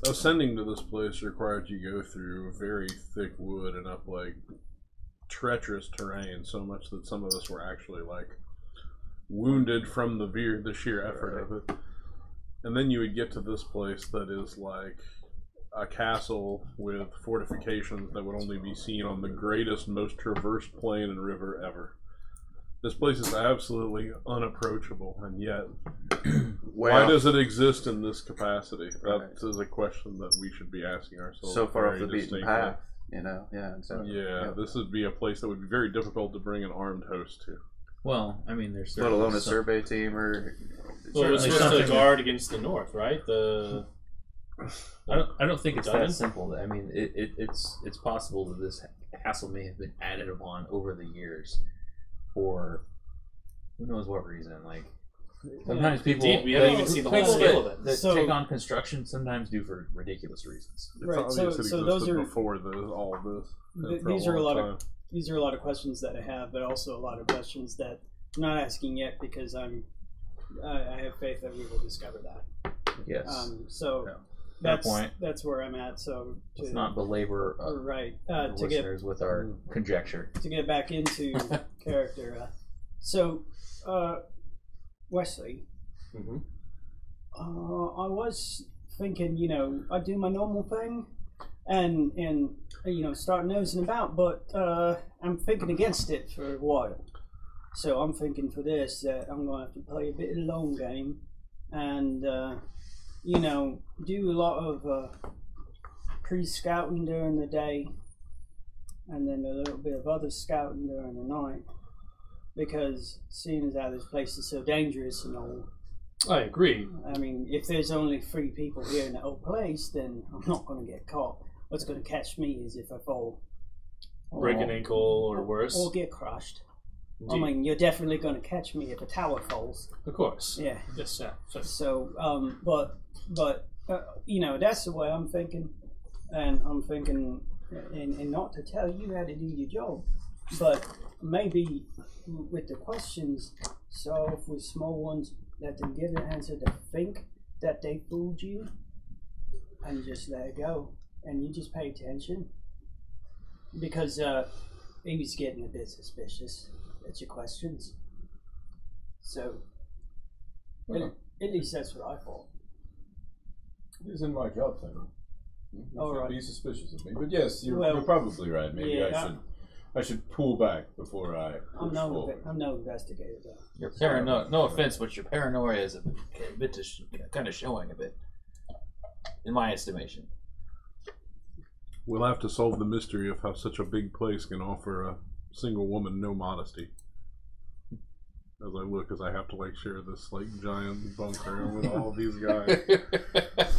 ascending to this place required you go through very thick wood and up like treacherous terrain, so much that some of us were actually like wounded from the sheer effort of it. And then you would get to this place that is like a castle with fortifications that would only be seen on the greatest, most traversed plain and river ever. This place is absolutely unapproachable, and yet, why does it exist in this capacity? That is a question that we should be asking ourselves. So far off very the beaten distinctly. path, you know. Yeah, exactly. Yeah, this would be a place that would be very difficult to bring an armed host to. Well, I mean, there's Let alone a some- survey team or. Well, it's Certainly supposed to something- guard against the north, right? I don't think it's Dunning? that simple. I mean, it's possible that this castle may have been added upon over the years for who knows what reason. Like sometimes people Indeed, we haven't even seen the whole people scale that, of it. that So- take on construction sometimes do for ridiculous reasons. It's Right, obvious so- it so those existed are- before all of this. and for these are a long lot time. of these are a lot of questions that I have, but also a lot of questions that I'm not asking yet because I have faith that we will discover that. Yes. So Yeah. that's point. that's where I'm at. So Let's not belabor right the to get listeners with our conjecture. to get back into character. Wesley, Mhm. I was thinking, I do my normal thing, and start nosing about, but I'm thinking against it for a while. So I'm thinking for this that I'm going to have to play a bit of the long game, and do a lot of pre-scouting during the day, and then a little bit of other scouting during the night. Because seeing as how this place is so dangerous and all, I agree. I mean, if there's only 3 people here in the whole place, then I'm not going to get caught. What's going to catch me is if I fall. Break an ankle or worse. Or get crushed. I Indeed. mean, you're definitely going to catch me if a tower falls. Of course. Yeah. Yes, yeah. So, but that's the way I'm thinking. And I'm thinking, and not to tell you how to do your job, but maybe with the questions, start off with small ones, let them give the answer to think that they fooled you, and just let it go. And you just pay attention. Because he was getting a bit suspicious at your questions. So, at least that's what I thought. It is in my job, then. You All should right. be suspicious of me. But yes, you're Well, probably right. Maybe yeah, I should pull back before I I'm push no forward. investigator though. Your paranoia, no offense, but your paranoia is a bit kind of showing a bit, in my estimation. We'll have to solve the mystery of how such a big place can offer a single woman no modesty. As I look, as I have to share this giant bunker with all of these guys.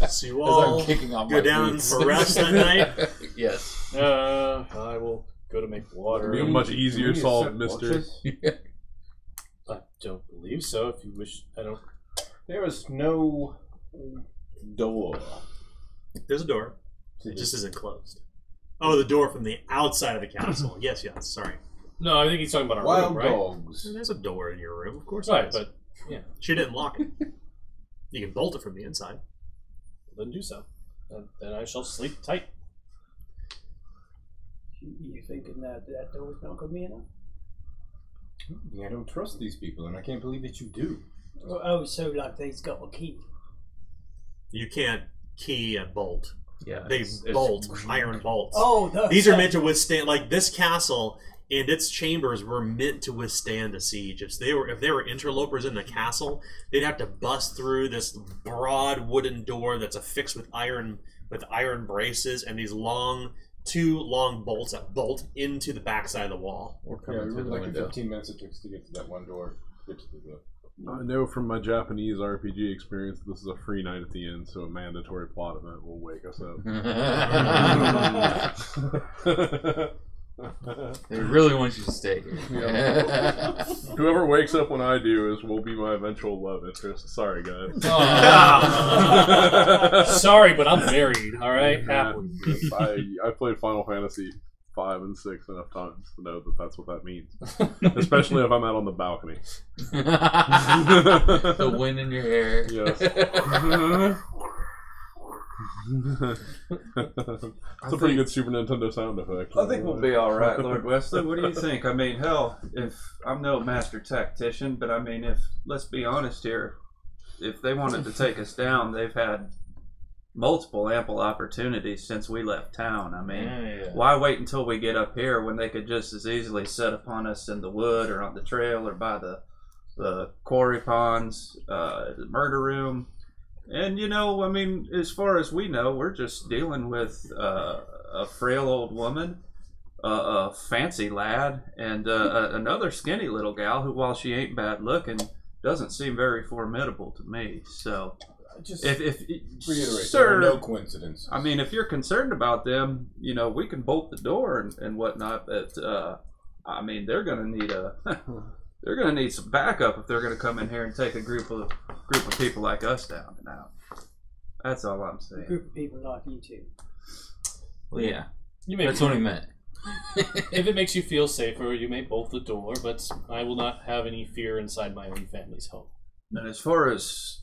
So you As all I'm kicking off go my down boots. for rest that night? Yes. I will go to make water. It'll be a much easier Can we solved set mystery. watches? I don't believe so. If you wish, I don't. There is no door. There's a door. to It the- just isn't closed. Oh, the door from the outside of the castle. Yes, sorry. No, I think he's talking about our Wild room, right? dogs. There's a door in your room, of course. Right, there is. but yeah, She didn't lock it. You can bolt it from the inside. then do so. Then I shall sleep tight. You thinking that door's not going to be enough? Yeah, I don't trust these people, and I can't believe that you do. Oh, so they's got a key. You can't key a bolt. Yeah. They bolt, iron bolts. Oh, These are meant to withstand, this castle and its chambers were meant to withstand a siege. If they were interlopers in the castle, they'd have to bust through this broad wooden door that's affixed with iron braces and these two long bolts that bolt into the backside of the wall. Or Yeah, coming we through were the like in window. 15 minutes it takes to get to that one door. Get to the I know from my Japanese RPG experience this is a free night at the end, so a mandatory plot event will wake us up. They really want you to stay here. Whoever wakes up when I do will be my eventual love interest. Sorry, guys. Sorry, but I'm married. All right, Yeah. happily. I played Final Fantasy 5 and 6 enough times to know that that's what that means. Especially if I'm out on the balcony. The wind in your hair. Yes. It's a pretty good Super Nintendo sound effect. I think we'll be all right, Lord Wesley. What do you think? I mean, hell, if I'm no master tactician, but I mean, if let's be honest here, if they wanted to take us down, they've had multiple ample opportunities since we left town. I mean, Yeah. why wait until we get up here when they could just as easily set upon us in the wood or on the trail or by the quarry ponds, the murder room? And, you know, I mean, as far as we know, we're just dealing with a frail old woman, a fancy lad, and another skinny little gal who, while she ain't bad looking, doesn't seem very formidable to me. So, Just if reiterate, sir, there are no coincidences. I mean, if you're concerned about them, you know, we can bolt the door and whatnot. But I mean, they're gonna need they're gonna need some backup if they're gonna come in here and take a group of people like us down and out. That's all I'm A saying. group of people like you two. Well, yeah, You may that's what he meant. if it makes you feel safer, you may bolt the door, but I will not have any fear inside my own family's home. And as far as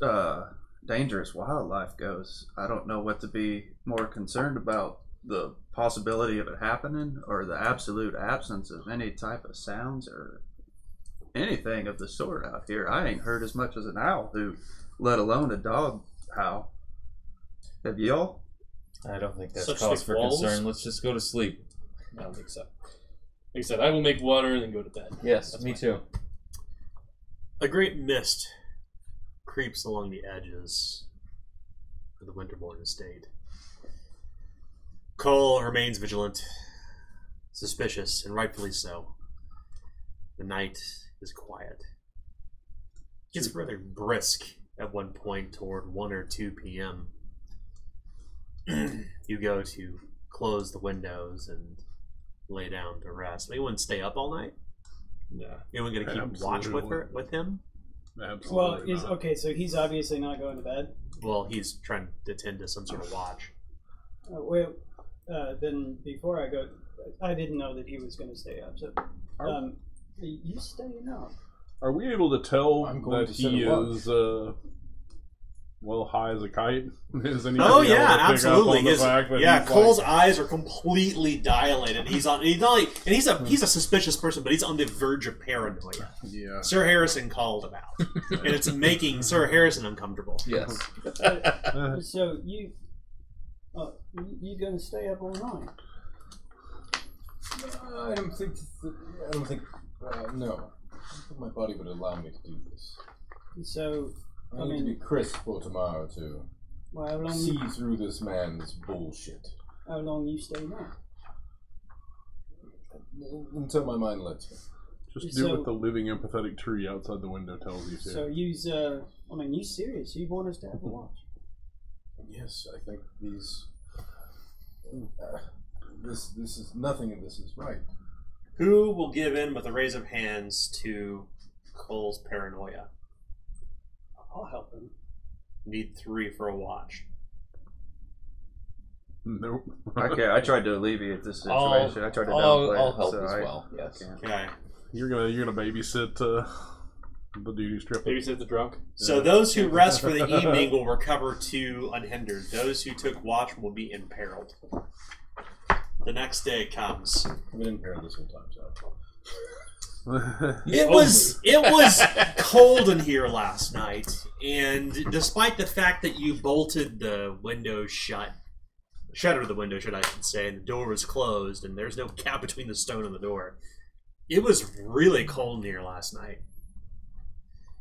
dangerous wildlife goes, I don't know what to be more concerned about: the possibility of it happening, or the absolute absence of any type of sounds or anything of the sort out here. I ain't heard as much as an owl hoot, let alone a dog howl. Have y'all? I don't think that's Such cause thick for walls? concern. Let's just go to sleep. I don't think so. Like I said, I will make water and then go to bed. Yes, That's me fine. too. A great mist creeps along the edges of the Winterborne estate. Cole remains vigilant, suspicious, and rightfully so. The night is quiet. It gets rather brisk at one point toward 1 or 2 p.m. You go to close the windows and lay down to rest. Anyone stay up all night? Yeah. Anyone going to keep watch with him? Absolutely. Well, not. okay, so he's obviously not going to bed. Well, he's trying to attend to some sort of watch. Then before I go, I didn't know that he was going to stay up. So, you staying up? Are we able to tell I'm going that to set he a watch. is well high as a kite? Is anybody Oh able yeah, to pick up absolutely. on the fact that he's Cole's like, eyes are completely dilated. He's not only, and he's a suspicious person, but he's on the verge of paranoia. yeah. Sir Harrison called about, and it's making Sir Harrison uncomfortable. Yes. So you going to stay up all night? I don't think. No. I think my body would allow me to do this. So, I need to be crisp for tomorrow to well, how long? see through this man's bullshit. How long you stay now? Until my mind lets me. Just do what the living empathetic tree outside the window tells you to. So you serious? You want us to have a watch? Yes, I think these. This is nothing of this is right. Who will give in with a raise of hands to Cole's paranoia? I'll help him. Need 3 for a watch. Nope. Okay, I tried to alleviate this I'll- situation. I tried to I'll downplay it. help so as I well. Yes. can't. Okay. You're gonna babysit the duty strip. Babysit the drunk. So those who rest for the evening will recover 2 unhindered. Those who took watch will be imperiled. The next day comes. I've been impaired this whole time, so. It was cold in here last night, and despite the fact that you bolted the window shuttered the window, should I say, and the door was closed, and there's no gap between the stone and the door, it was really cold in here last night.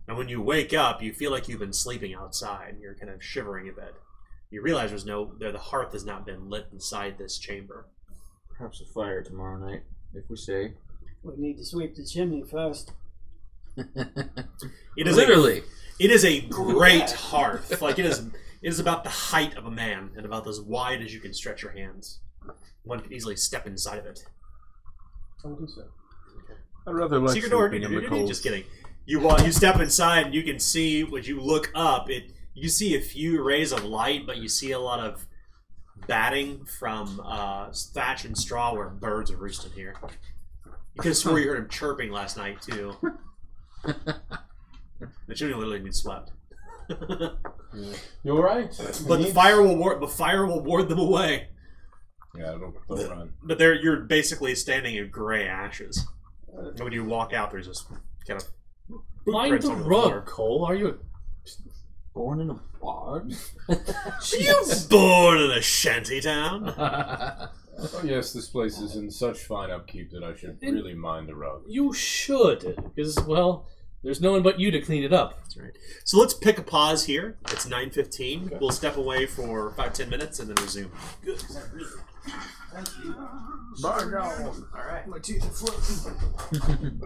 And when you wake up, you feel like you've been sleeping outside. You're kind of shivering a bit. You realize the hearth has not been lit inside this chamber. Perhaps a fire tomorrow night, if we stay. We need to sweep the chimney first. It is Literally. It is a great hearth. Like it is about the height of a man and about as wide as you can stretch your hands. One could easily step inside of it. I will do so. I'd rather like Secret door. sleeping in the cold. Just kidding. You step inside and you can see, when you look up, you see a few rays of light, but you see a lot of batting from thatch and straw where birds are roosting here. You could have swore you heard him chirping last night too. The chimney literally needs swept. You're right. But the fire will ward them away. Yeah, don't run. But you're basically standing in gray ashes. And when you walk out, there's this kind of Find footprints the on the rug, floor. Cole. Are you? Born in a barn? You born in a shanty town? Oh yes, this place is in such fine upkeep that I should really mind the rug. You should, because, well, there's no one but you to clean it up. That's right. So let's pick a pause here. It's 9:15. Okay. We'll step away for 5-10 minutes and then resume. Good. Bye, y'all. All right. My teeth are floating.